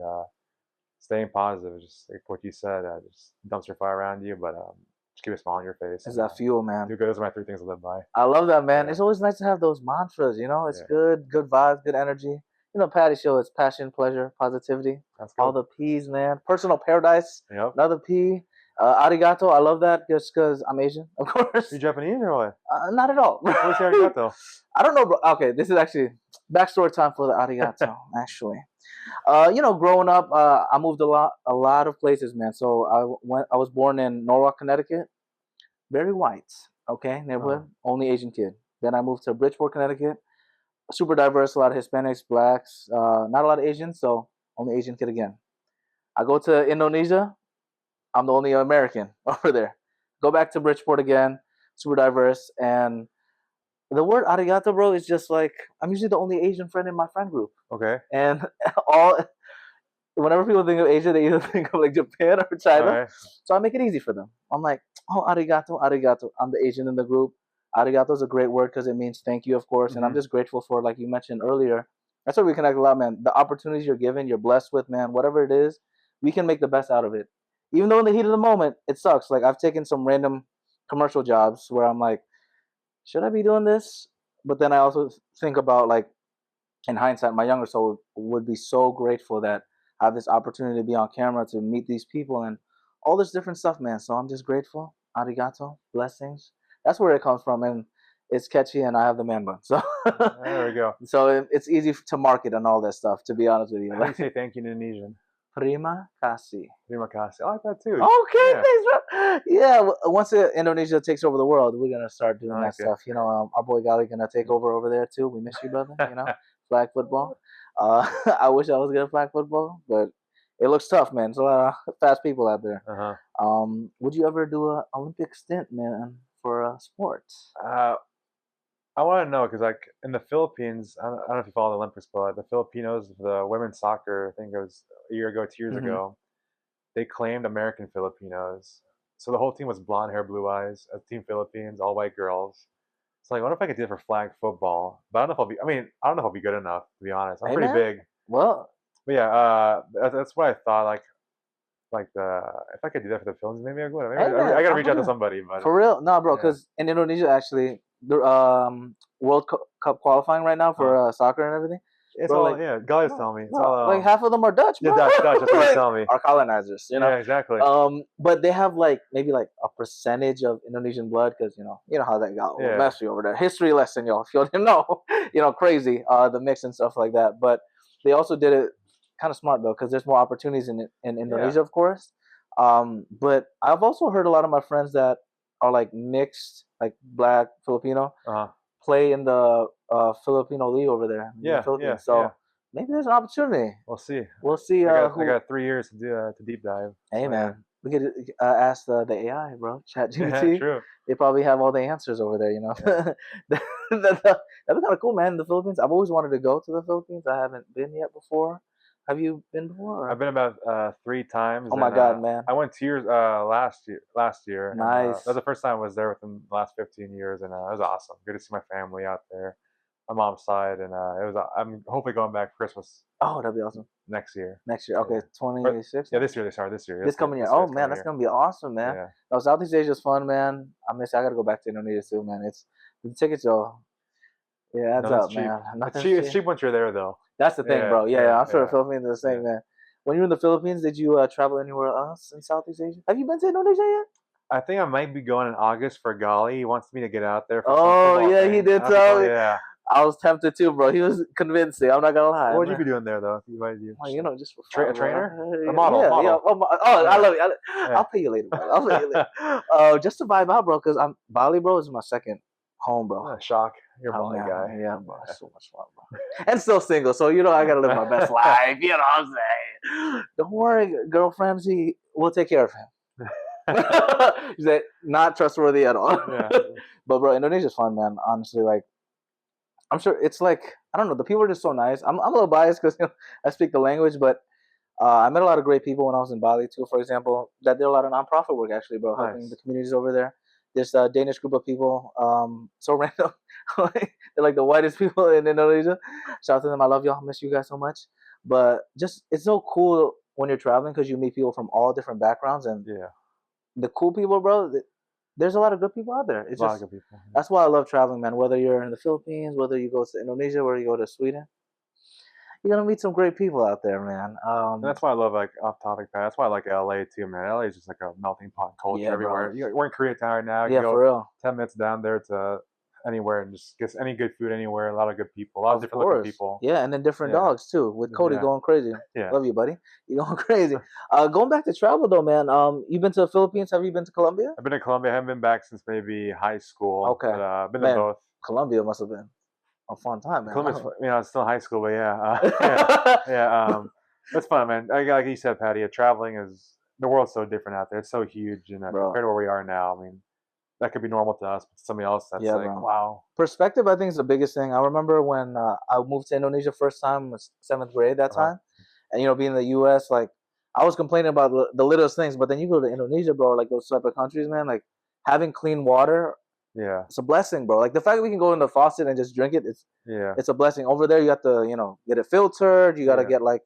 staying positive. Just like what you said, just dumpster fire around you, but just keep a smile on your face. It's that fuel, man. Do good. Those are my 3 things to live by. I love that, man. It's always nice to have those mantras, you know. It's good vibes, good energy. You know, Patty Show is passion, pleasure, positivity. That's good. All the P's, man. Personal paradise. Yep. Another P. Arigato. I love that just because I'm Asian, of course. You Japanese or what? Not at all. What's arigato? I don't know, bro. Okay, this is actually backstory time for the arigato, actually. You know, growing up, I moved a lot of places, man. So I was born in Norwalk, Connecticut. Very white, okay, neighborhood. Only Asian kid. Then I moved to Bridgeport, Connecticut. Super diverse, a lot of Hispanics, blacks, not a lot of Asians, so only Asian kid again. I go to Indonesia, I'm the only American over there. Go back to Bridgeport again, super diverse, and the word arigato, bro, is just like, I'm usually the only Asian friend in my friend group. Okay. And whenever people think of Asia, they either think of like Japan or China. Right. So I make it easy for them. I'm like, oh, arigato, arigato. I'm the Asian in the group. Arigato is a great word because it means thank you, of course. And I'm just grateful for, like you mentioned earlier, that's why we connect a lot, man. The opportunities you're given, you're blessed with, man, whatever it is, we can make the best out of it. Even though in the heat of the moment, it sucks. Like I've taken some random commercial jobs where I'm like, should I be doing this? But then I also think about, like, in hindsight, my younger soul would be so grateful that I have this opportunity to be on camera, to meet these people and all this different stuff, man. So I'm just grateful. Arigato, blessings. That's where it comes from, and it's catchy, and I have the man bun. So there we go. So it's easy to market and all that stuff, to be honest with you. How do you say thank you in Indonesian? Terima kasih. Terima kasih. I like that too. Okay, thanks, bro. Yeah, once Indonesia takes over the world, we're gonna start doing that stuff. You know, our boy Gali gonna take over there too. We miss you, brother. You know, flag football. I wish I was good at flag football, but it looks tough, man. There's a lot of fast people out there. Would you ever do an Olympic stint, man, for sports? I want to know because, like, in the Philippines, I don't know if you follow the Olympics, but the Filipinos, the women's soccer, I think it was a year ago, 2 years ago, they claimed American Filipinos. So the whole team was blonde hair, blue eyes, Team Philippines, all white girls. So like, what if I could do it for flag football? But I don't know if I'll be. I mean, I don't know if I'll be good enough, to be honest. I'm Hey, pretty man. big. Well, But yeah, that's what I thought. Like the if I could do that for the films, maybe I would. Maybe hey, man, I gotta I'm reach out for to real. somebody. But For real, no, bro. yeah. Because in Indonesia, actually, the World Cup qualifying right now for soccer and everything. It's Bro, all like, guys tell me. It's all like half of them are Dutch, bro. yeah, Dutch. That's what they Like, tell me. are colonizers, you know. Yeah, exactly. But they have like maybe like a percentage of Indonesian blood because you know how that got Yeah. messy over there. History lesson, y'all. If you didn't know, crazy the mix and stuff like that. But they also did it kind of smart though because there's more opportunities in Indonesia, of course. But I've also heard a lot of my friends that are like mixed, like black Filipino, play in the Filipino league over there. In the Philippines. So maybe there's an opportunity. We'll see. We'll see. I got 3 years to do to deep dive. Hey, man, we could ask the AI, bro. ChatGPT. True. They probably have all the answers over there. That'd be kind of cool, man. The Philippines. I've always wanted to go to the Philippines. I haven't been yet before. Have you been before? I've been about 3 times. Oh my God, man! I went 2 years last year. Nice. That was the first time I was there within the last 15 years, and it was awesome. Good to see my family out there, my mom's side, and I'm hopefully going back for Christmas. Oh, that'd be awesome. Next year. Okay, 26. Yeah, this year. This coming year. Oh man, that's gonna be awesome, man. Yeah. No, Southeast Asia's fun, man. I gotta go back to Indonesia too, man. It's the tickets, though. Yeah, adds up, man. It's cheap once you're there, though. That's the thing, bro. Yeah, I'm sure the Philippines is the same, man. When you were in the Philippines, did you travel anywhere else in Southeast Asia? Have you been to Indonesia yet? I think I might be going in August for Gali. He wants me to get out there. For yeah, thing. He did tell me. Yeah. I was tempted too, bro. He was convincing. I'm not gonna lie. What would you be doing there, though? If you might do? Well, just for a trainer, a model. Yeah. I love you. I'll pay you later, bro. I'll pay you later. Just to vibe out, bro. Because Bali, bro, is my second home, bro. Shock. You're a Bali guy. Yeah, bro. It's so much fun, bro. And still single, so I gotta live my best life. You know what I'm saying? Don't worry, girlfriend. We'll take care of him. He said, not trustworthy at all. Yeah. But bro, Indonesia's fun, man. Honestly, like, I'm sure it's like, I don't know, the people are just so nice. I'm a little biased because I speak the language, but I met a lot of great people when I was in Bali too. For example, that did a lot of nonprofit work actually, bro, helping the communities over there. This Danish group of people, so random. They're like the whitest people in Indonesia. Shout out to them. I love y'all. Miss you guys so much. But just, it's so cool when you're traveling because you meet people from all different backgrounds, and the cool people, bro. There's a lot of good people out there. It's just, good people. That's why I love traveling, man. Whether you're in the Philippines, whether you go to Indonesia, whether you go to Sweden, you're gonna meet some great people out there, man. That's why I love, like, off topic, Pat. That's why I like LA too, man. LA is just like a melting pot culture everywhere. We're in Koreatown right now. You go for real. 10 minutes down there to anywhere and just get any good food anywhere. A lot of good people. A lot of different looking people. Yeah, and then different dogs too. With Cody going crazy. Yeah. Love you, buddy. You're going crazy. Going back to travel though, man. You've been to the Philippines. Have you been to Colombia? I've been to Colombia. I haven't been back since maybe high school. Okay. But, I've been to both. Colombia must have been a fun time, man. Colombia's, it's still high school, but yeah. That's fun, man. Like you said, Patty, traveling the world's so different out there. It's so huge, and compared to where we are now, I mean, that could be normal to us, but somebody else that's wow. Perspective, I think, is the biggest thing. I remember when I moved to Indonesia first time, was 7th grade that time, and being in the U.S., like, I was complaining about the littlest things, but then you go to Indonesia, bro, like those type of countries, man, like having clean water. Yeah, it's a blessing, bro. Like the fact that we can go in the faucet and just drink it, it's a blessing. Over there, you have to, get it filtered. You got to get like,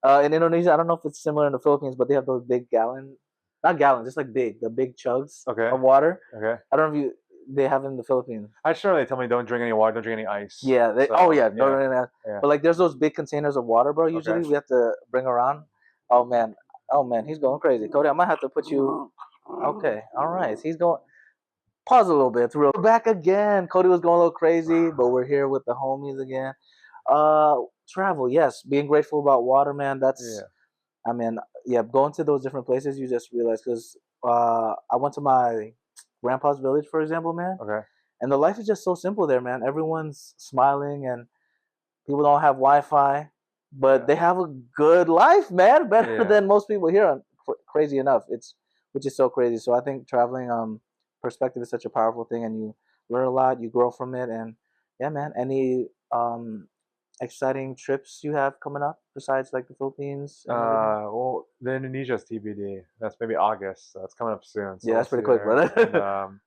in Indonesia, I don't know if it's similar in the Philippines, but they have those big not gallons, just like the big chugs of water. Okay. I don't know if they have it in the Philippines. I sure they tell me don't drink any water, don't drink any ice. Yeah. But like there's those big containers of water, bro. Usually we have to bring around. Oh man, he's going crazy. Cody, I might have to put you. Okay, all right. He's going. Pause a little bit. We're back again. Cody was going a little crazy, but we're here with the homies again. Travel, yes. Being grateful about water, man. That's. I mean, going to those different places, you just realize, because I went to my grandpa's village, for example, man. Okay. And the life is just so simple there, man. Everyone's smiling, and people don't have Wi-Fi, but they have a good life, man. Better than most people here. Crazy enough, which is so crazy. So I think traveling, perspective is such a powerful thing, and you learn a lot, you grow from it, and yeah, man. Any exciting trips you have coming up besides like the Philippines? Well, the Indonesia's TBD. That's maybe August. So it's coming up soon. So that's pretty quick, brother. And,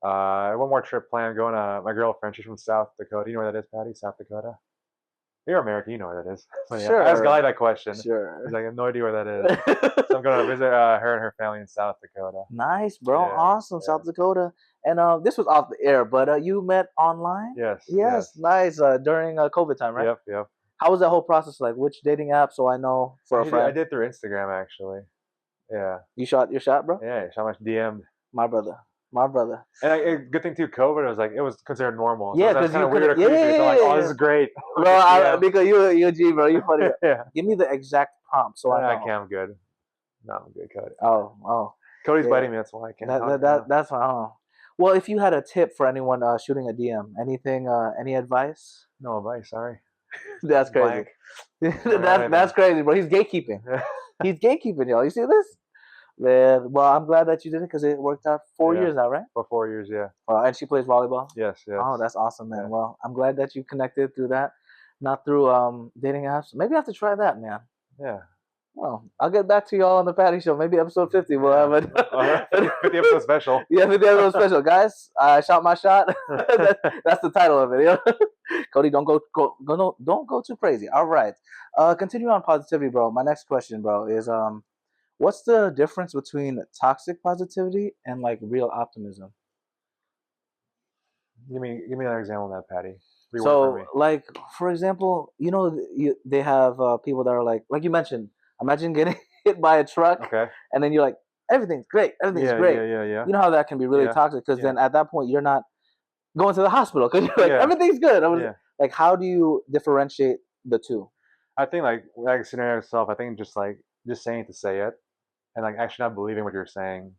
One more trip planned. Going to my girlfriend. She's from South Dakota. You know where that is, Patty? South Dakota. You're American. You know where that is. So, yeah, Sure. I asked Guy that question. Sure. He's like, I have no idea where that is. So I'm going to visit her and her family in South Dakota. Nice, bro. Yeah, Awesome, South Dakota. And this was off the air, but you met online? Yes. Nice. During COVID time, right? Yep. How was that whole process like? Which dating app? So I know for a friend. I did through Instagram, actually. Yeah. You shot your shot, bro? Yeah, shot my DM'd. My brother. And good thing too, COVID it was considered normal. So yeah, because you weird or creepy. So like, oh, this is great. Bro, because you G, bro, you funny. Yeah. Give me the exact prompt so I know. I can't. I'm good. No, I'm good, Cody. Oh. Cody's biting me. That's why I can't. That's fine. Oh. Well, if you had a tip for anyone shooting a DM, anything, any advice? No advice. Sorry. That's crazy. That's crazy, bro. He's gatekeeping. He's gatekeeping, y'all. You see this? Man, well, I'm glad that you did it because it worked out 4 years now, right? For 4 years, yeah. And she plays volleyball? Yes. Oh, that's awesome, man. Yeah. Well, I'm glad that you connected through that, not through dating apps. Maybe I have to try that, man. Yeah. Well, I'll get back to y'all on the Patty Show. Maybe episode 50 we'll have it. 50 episode special. Yeah, 50 episode special. Guys, I shot my shot. That's the title of it. You know? Cody, don't go too crazy. All right. Continue on positivity, bro. My next question, bro, is what's the difference between toxic positivity and like real optimism? Give me another example of that, Patty. So, like, for example, you know, they have people that are like you mentioned, imagine getting hit by a truck, and then you're like, everything's great. Yeah. You know how that can be really toxic because then at that point you're not going to the hospital because you're like, everything's good. Like, how do you differentiate the two? I think like scenario itself, I think just saying to say it and like actually not believing what you're saying.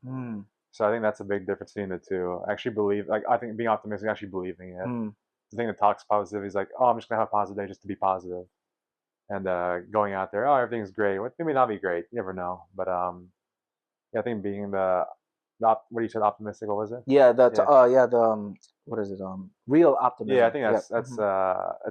So I think that's a big difference between the two. Actually believe, like, I think being optimistic, actually believing it. The thing that talks positive is like, oh, I'm just gonna have a positive day just to be positive. And going out there, oh, everything's great. It may not be great, you never know. But yeah, I think being what you said, optimistic. What was it? Yeah, what is it? Real optimism. Yeah, I think that's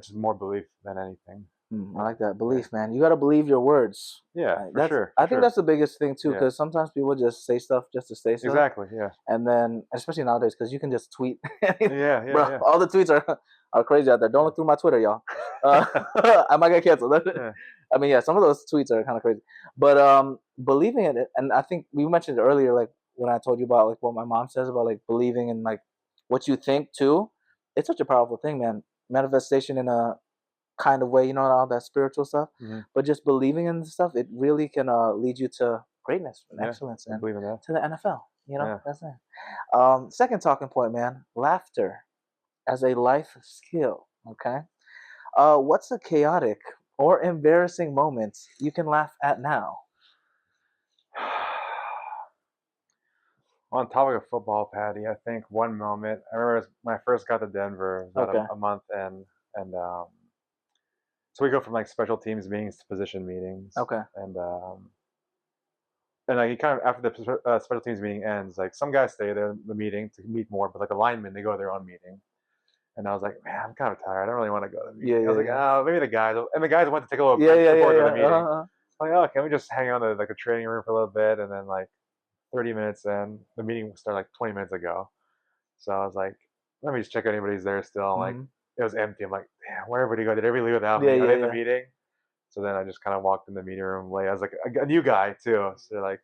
just more belief than anything. I like that belief, man. You got to believe your words. Yeah, for sure. I think that's the biggest thing too, because sometimes people just say stuff just to say stuff. Exactly. Yeah. And then, especially nowadays, because you can just tweet. Yeah. All the tweets are crazy out there. Don't look through my Twitter, y'all. I might get canceled. I mean, yeah, some of those tweets are kind of crazy. But believing in it, and I think we mentioned it earlier, like when I told you about like what my mom says about like believing in like what you think too. It's such a powerful thing, man. Manifestation in a kind of way, you know, all that spiritual stuff, but just believing in stuff, it really can lead you to greatness and excellence and to the NFL. You know, that's it. Second talking point, man, laughter as a life skill. Okay, what's a chaotic or embarrassing moment you can laugh at now? On topic of football, Patty, I think one moment I remember when I first got to Denver, about a month in, and so we go from like special teams meetings to position meetings. And like you kind of after the special teams meeting ends, like some guys stay there in the meeting to meet more, but like the linemen, they go to their own meeting. And I was like, man, I'm kind of tired. I don't really want to go to the meeting. I was like, oh, maybe the guys. And the guys went to take a little break before the meeting. I'm like, oh, can we just hang out in like a training room for a little bit? And then like 30 minutes in, the meeting started like 20 minutes ago. So I was like, let me just check if anybody's there still. Like, it was empty. I'm like, damn, where everybody go? Did everybody leave without me? Are they in the meeting? So then I just kind of walked in the meeting room late. I was like, a new guy too. So they're like,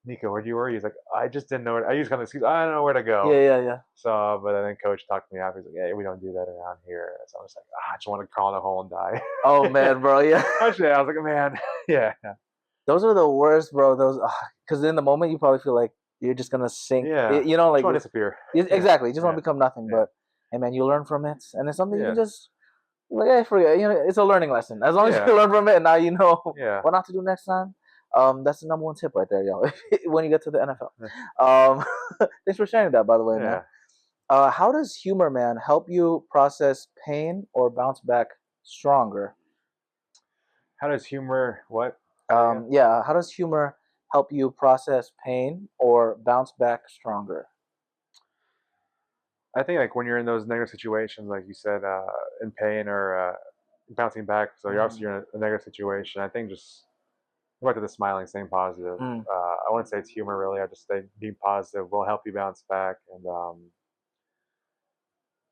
Nico, where do you work? He's like, I just didn't know. I used kind of excuse. I don't know where to go. Yeah. So, but then coach talked to me after. He's like, hey, we don't do that around here. So I was like, I just want to crawl in a hole and die. Oh man, bro, yeah. Actually, I was like, man, yeah. Those are the worst, bro. Those, because in the moment you probably feel like you're just gonna sink. Yeah. You know, like just want to disappear. Exactly. You just want to become nothing. But hey, man, you learn from it, and it's something you just like. Hey, forget. You know, it's a learning lesson. As long as you learn from it, and now you know what not to do next time. That's the number one tip right there, y'all. When you get to the NFL. Thanks for sharing that, by the way, man. How does humor, man, help you process pain or bounce back stronger? How does humor what? How does humor help you process pain or bounce back stronger? I think like when you're in those negative situations, like you said, in pain or bouncing back. So you're obviously in a negative situation. I think just go back to the smiling, staying positive. I wouldn't say it's humor really. I just say being positive will help you bounce back. And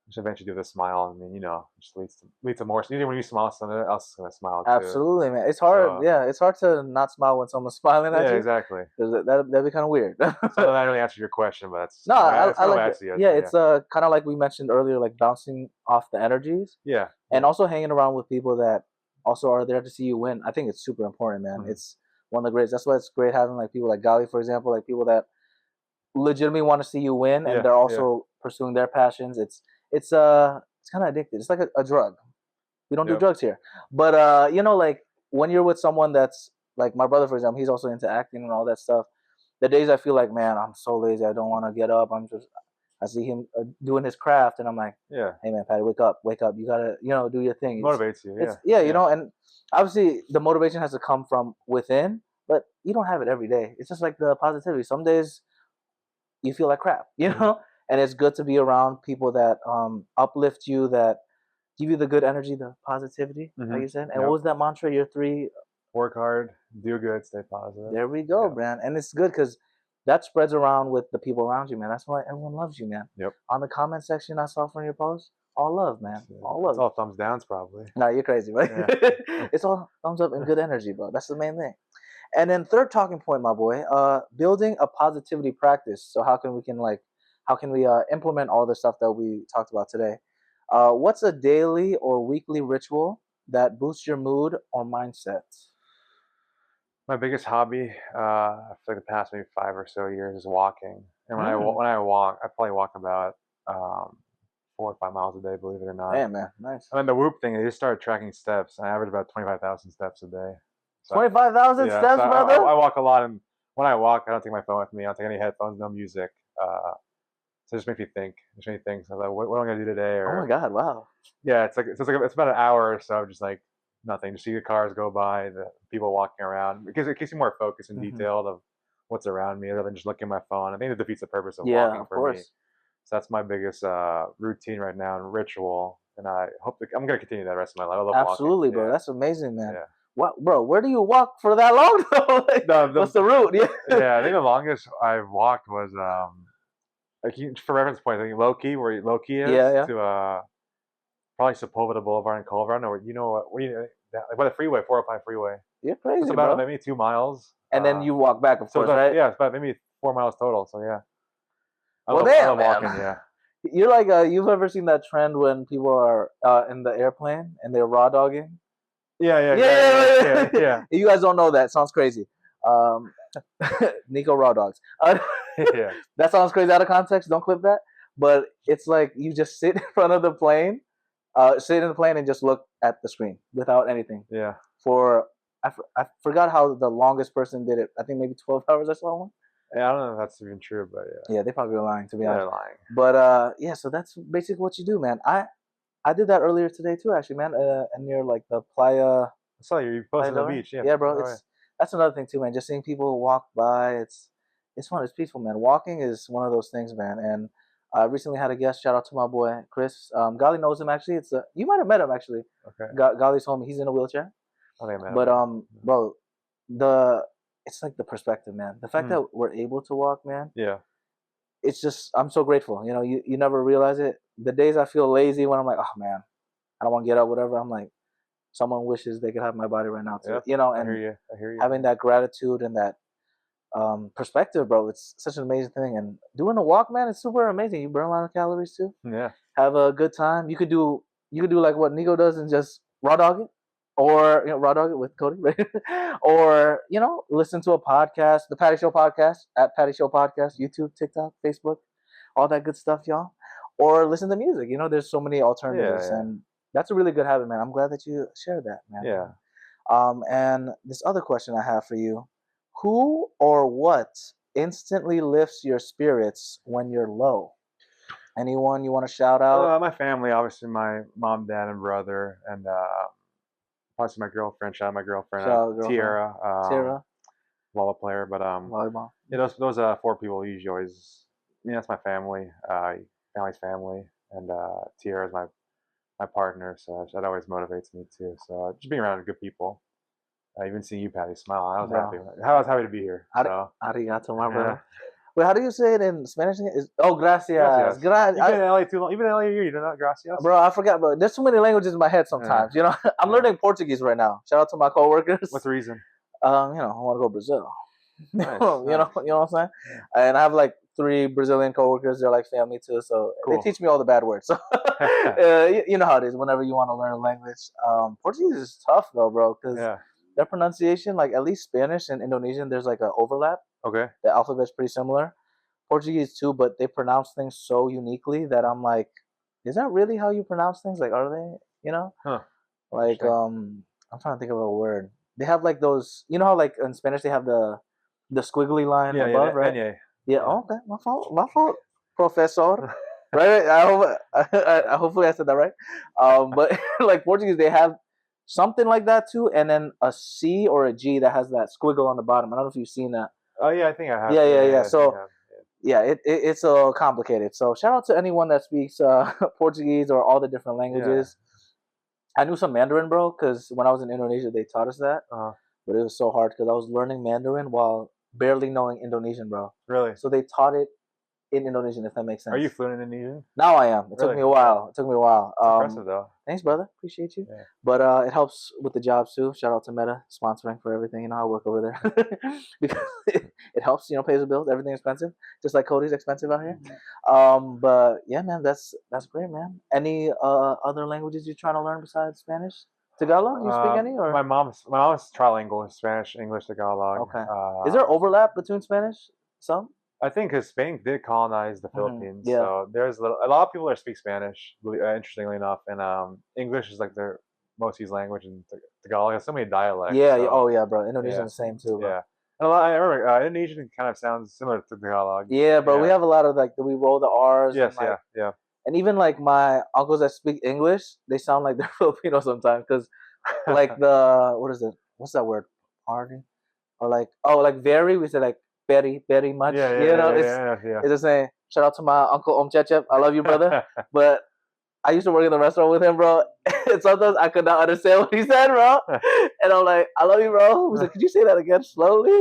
just eventually do with a smile. I mean, you know, it just leads to more. Usually when you smile, someone else is gonna smile too. Absolutely, man. It's hard. So, Yeah, it's hard to not smile when someone's smiling at yeah, you. exactly. Because that'd be kind of weird. So that really answered your question, but No, it's I kind of like what I it. see it. Yeah, it's kind of like we mentioned earlier, like bouncing off the energies, Yeah. and also hanging around with people that also are there to see you win. I think it's super important, man. Mhm. It's one of the greatest. That's why it's great having like people like Gali, for example, like people that legitimately want to see you win, and Yeah, they're yeah. also pursuing their passions. It's kind of addictive. It's like a drug. We don't do Yep. drugs here, but you know, like when you're with someone that's like my brother, for example, he's also into acting and all that stuff. The days I feel like, man, I'm so lazy, I don't want to get up. I see him doing his craft, and I'm like, Yeah. hey man, Patty, wake up. You gotta, do your thing. Motivates you. It's Yeah. you know, and obviously the motivation has to come from within, but you don't have it every day. It's just like the positivity. Some days you feel like crap, Mhm. and it's good to be around people that uplift you, that give you the good energy, the positivity, like you said. And what Yep. was that mantra? Your three. Work hard, do good, stay positive. There we go, Yep. man. And it's good because that spreads around with the people around you, man. That's why everyone loves you, man. Yep. On the comment section I saw from your post, all love, man. All It's love. all thumbs downs, probably. No, you're crazy, right? Yeah. It's all thumbs up and good energy, bro. That's the main thing. And then third talking point, my boy, building a positivity practice. So how can we implement all the stuff that we talked about today? What's a daily or weekly ritual that boosts your mood or mindset? My biggest hobby, for the past maybe 5 or so years, is walking. And when I walk, I probably walk about 4 or 5 miles a day, believe it or not. Damn, man, nice. And then the Whoop thing, I just started tracking steps, and I average about 25,000 steps a day. So 25,000 yeah, steps, so brother. I walk a lot, and when I walk, I don't take my phone with me. I don't take any headphones, no music. So it just makes me think. Just makes me think. So I'm like, what am I gonna do today? Oh Or my God, wow. yeah, it's about an hour or so, just like nothing. Just see the cars go by, the people walking around, because it keeps me more focused and detailed of what's around me, rather than just looking at my phone. I think it defeats the purpose of walking Of for me. course. So that's my biggest routine right now and ritual, and I hope I'm gonna continue that the rest of my life. I love Absolutely, walking. bro. Yeah. That's amazing, man. Yeah. What, bro? Where do you walk for that long? Though? What's the route? Yeah. Yeah, I think the longest I've walked was like for reference point, I think where low key is Yeah. to probably Sepulveda Boulevard and Culver. Or you know what do you like by the freeway, 405 freeway. You're So crazy, it's about bro. maybe 2 miles. And then you walk back, of So course, it's right? yeah, it's about maybe 4 miles total. So yeah, I Well, love damn, walking. man. Yeah. You're like, you've ever seen that trend when people are in the airplane and they're raw dogging? Yeah. Yeah. You guys don't know that. Sounds crazy. Nico raw dogs. Yeah. That sounds crazy out of context. Don't clip that. But it's like you just sit in front of the plane, sit in the plane and just look at the screen without anything. Yeah. I forgot how the longest person did it. I think maybe 12 hours I saw one. Yeah, I don't know if that's even true, but yeah. Yeah, they probably are lying, to be honest. They're lying. But yeah, so that's basically what you do, man. I did that earlier today too, actually, man. And near like the playa. I saw you posted on the beach. Yeah. Yeah, bro. That's another thing too, man. Just seeing people walk by, it's fun. It's peaceful, man. Walking is one of those things, man. And I recently had a guest. Shout out to my boy Chris. Gali knows him actually. You might have met him actually. Okay. Gali's homie. He's in a wheelchair. I think I met him. But bro, it's like the perspective, man. The fact that we're able to walk, man. Yeah. It's just, I'm so grateful. You know, you never realize it. The days I feel lazy when I'm like, oh man, I don't want to get up, whatever. I'm like, someone wishes they could have my body right now too. Yeah. You know, and I hear you. having that gratitude and that perspective, bro, it's such an amazing thing. And doing a walk, man, it's super amazing. You burn a lot of calories too. Yeah. Have a good time. You could do like what Nico does and just raw dog it. Or raw dog it with Cody, right? Or listen to a podcast, the Patty Show podcast at Patty Show Podcast, YouTube, TikTok, Facebook, all that good stuff, y'all. Or listen to music. There's so many alternatives, and that's a really good habit, man. I'm glad that you shared that, man. Yeah. And this other question I have for you: who or what instantly lifts your spirits when you're low? Anyone you want to shout out? My family, obviously, my mom, dad, and brother, and obviously my girlfriend. Shout out my girlfriend, Tiara, volleyball player. But volleyball. Yeah, those 4 people usually always. That's my family. Family's family, and Tiara is my partner, so that always motivates me too. So just being around good people. Even seeing you, Patty, smile, I was happy. I was happy to be here. So. Arigato, my brother. Wait, how do you say it in Spanish? Gracias. You've been in LA too long. You've been in LA a year. You don't know gracias? Bro, I forgot, bro. There's too many languages in my head sometimes. You know, I'm learning Portuguese right now. Shout out to my coworkers. What's the reason? You know, I want to go to Brazil. Nice, you know what I'm saying? Yeah. And I have like 3 Brazilian coworkers. They're like family too, so they teach me all the bad words. So you know how it is. Whenever you want to learn a language, Portuguese is tough though, bro, because their pronunciation, like at least Spanish and Indonesian, there's like an overlap. Okay. The alphabet's pretty similar. Portuguese too, but they pronounce things so uniquely that I'm like, is that really how you pronounce things? Like, are they? You know? Huh. Like, I'm trying to think of a word. They have like those. You know how like in Spanish they have the squiggly line above, right? Yeah. Oh, okay. My fault, professor. Right? I hopefully I said that right. But like Portuguese, they have something like that too, and then a C or a G that has that squiggle on the bottom. I don't know if you've seen that. Oh yeah, I think I have. Yeah. So it's complicated. So shout out to anyone that speaks Portuguese or all the different languages. I knew some Mandarin, bro, because when I was in Indonesia, they taught us that. But it was so hard because I was learning Mandarin while barely knowing Indonesian, bro. Really? So they taught it in Indonesian, if that makes sense. Are you fluent in Indonesian? Now I am. It took me a while. Impressive though. Thanks, brother. Appreciate you. Yeah. But it helps with the jobs too. Shout out to Meta sponsoring for everything. You know, I work over there because it helps. You know, pays the bills. Everything's expensive, just like Cody's expensive out here. But yeah, man, that's great, man. Any other languages you're trying to learn besides Spanish? Tagalog? You speak any? Or my mom's trilingual, Spanish, English, Tagalog. Okay. Is there overlap between Spanish? Some. I think because Spain did colonize the Philippines, so there's a lot of people that speak Spanish. Interestingly enough, and English is like their most used language, and Tagalog has so many dialects. Yeah. So, oh yeah, bro. Indonesian the same too. Bro. Yeah. And I remember Indonesian kind of sounds similar to Tagalog. Yeah, bro. Yeah. We have a lot of like we roll the R's. Yes. And, like, yeah. And even like my uncles that speak English, they sound like they're Filipino sometimes because like what's that word? Party? Or like very, we say like very much. It's the same. Shout out to my uncle Chechep. I love you, brother. But I used to work in the restaurant with him, bro. And sometimes I could not understand what he said, bro. And I'm like, I love you, bro. He's like, could you say that again slowly?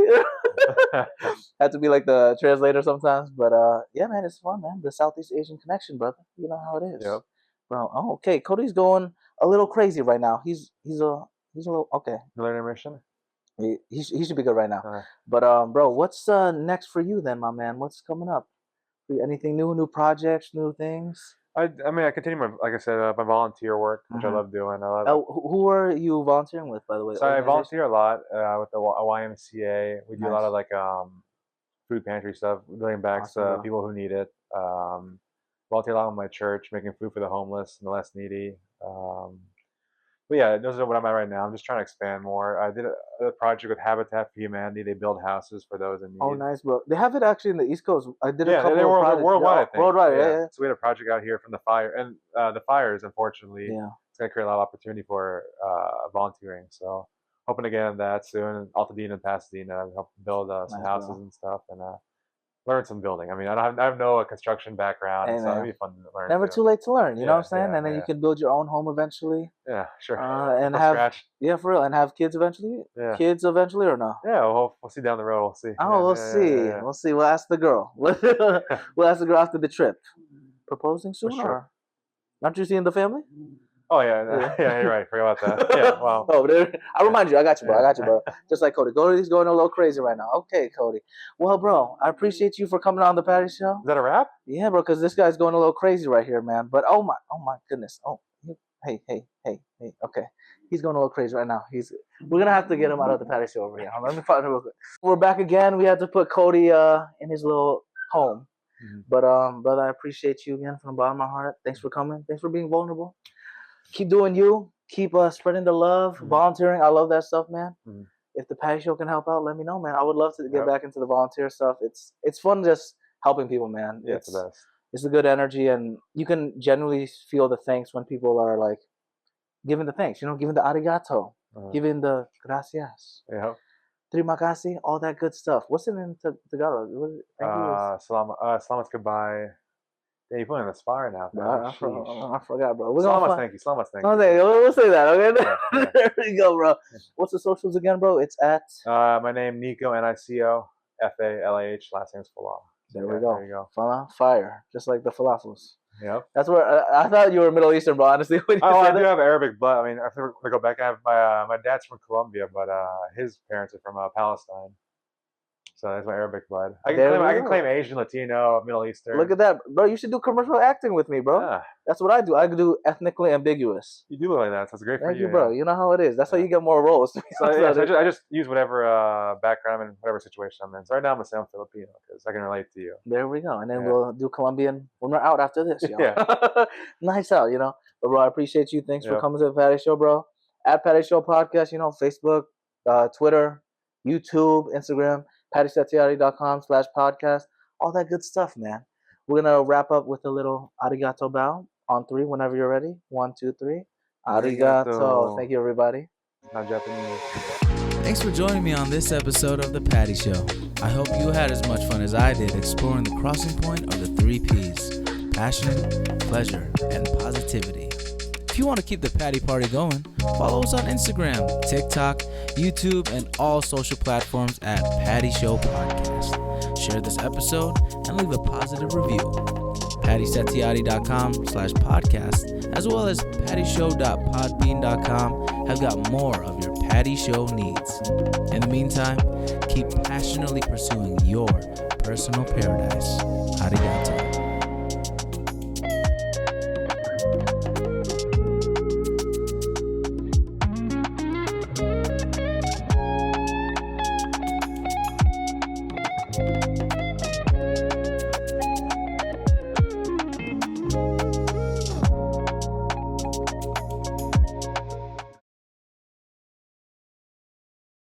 Had to be like the translator sometimes. But yeah, man, it's fun, man. The Southeast Asian connection, brother. You know how it is. Yep. Bro, okay. Cody's going a little crazy right now. He's a little okay. Learning mission. He should be good right now. But bro, what's next for you then, my man? What's coming up? Anything new projects, new things? I mean, I continue my volunteer work, which I love doing. Who are you volunteering with, by the way? So I volunteer a lot with the YMCA. We do a lot of like food pantry stuff, giving back to people who need it. Volunteer a lot with my church, making food for the homeless and the less needy. But yeah, those are what I'm at right now. I'm just trying to expand more. I did a project with Habitat for Humanity. They build houses for those in need. Oh, nice, bro. They have it actually in the East Coast. I did a couple of projects. Worldwide, I think. Worldwide, yeah. So we had a project out here from the fire. And the fires, unfortunately, it's going to create a lot of opportunity for volunteering. So hoping to get into that soon. Altadena and Pasadena, help build some houses and stuff. And learn some building. I mean, I have no construction background, so it'd be fun to learn. Never too late to learn, you know what I'm saying? And then you can build your own home eventually. Yeah, sure. And for real, and have kids eventually. Yeah. Kids eventually or no? Yeah, we'll see down the road. We'll see. Oh, we'll see. We'll see. We'll ask the girl. We'll ask the girl after the trip. Proposing soon, or aren't you seeing the family? Oh yeah, you're right. Forgot about that. Yeah, wow. I remind you. I got you, bro. Just like Cody. Cody's going a little crazy right now. Okay, Cody. Well, bro, I appreciate you for coming on the Patty Show. Is that a wrap? Yeah, bro. Because this guy's going a little crazy right here, man. But oh my goodness. Oh, hey. Okay, he's going a little crazy right now. We're gonna have to get him out of the Patty Show over here. Let me find him real quick. We're back again. We had to put Cody in his little home. Mm-hmm. But brother, I appreciate you again from the bottom of my heart. Thanks for coming. Thanks for being vulnerable. Keep doing you. Keep spreading the love, volunteering. I love that stuff, man. Mm-hmm. If the Patty Show can help out, let me know, man. I would love to get back into the volunteer stuff. It's fun just helping people, man. Yeah, it's the best. It's a good energy, and you can genuinely feel the thanks when people are like giving the thanks. You know, giving the arigato, giving the gracias. Yeah. Terima kasih, all that good stuff. What's it in Tagalog? Salamat goodbye. Yeah, you're putting in the spire now. I forgot, bro. Salamat, thank you. We'll say that, okay? Yeah. There we go, bro. What's the socials again, bro? It's at... my name, Nico, Nico, Falah. Last name's Falah. There we go. Falah, fire, just like the falafels. Yep. That's where I thought you were Middle Eastern, bro. Honestly, when you I said do have Arabic blood. I mean, I think we go back. I have my dad's from Colombia, but his parents are from Palestine. So that's my Arabic blood. I can claim Asian, Latino, Middle Eastern. Look at that, bro. You should do commercial acting with me, bro. Yeah. That's what I do. I do ethnically ambiguous. You do look like that. So that's great for Thank you, bro. Yeah. You know how it is. That's how you get more roles. So I just use whatever background I'm in, whatever situation I'm in. So right now I'm going to say I'm Filipino because I can relate to you. There we go. And then we'll do Colombian when we're out after this, yo. Yeah. Nice out, you know. But, bro, I appreciate you. Thanks for coming to the Patty Show, bro. At Patty Show Podcast, you know, Facebook, Twitter, YouTube, Instagram. PattySetiati.com/podcast, all that good stuff, man. We're gonna wrap up with a little arigato bow on 3 whenever you're ready. 1, 2, 3. Arigato. Thank you, everybody. Not Japanese. Thanks for joining me on this episode of The Patty Show. I hope you had as much fun as I did exploring the crossing point of the 3 Ps: passion, pleasure, and positivity. If you want to keep the Patty Party going, follow us on Instagram, TikTok, YouTube, and all social platforms at Patty Show Podcast. Share this episode and leave a positive review. PattySetiati.com/podcast, as well as pattyshow.podbean.com, have got more of your Patty Show needs. In the meantime, keep passionately pursuing your personal paradise. Arigato.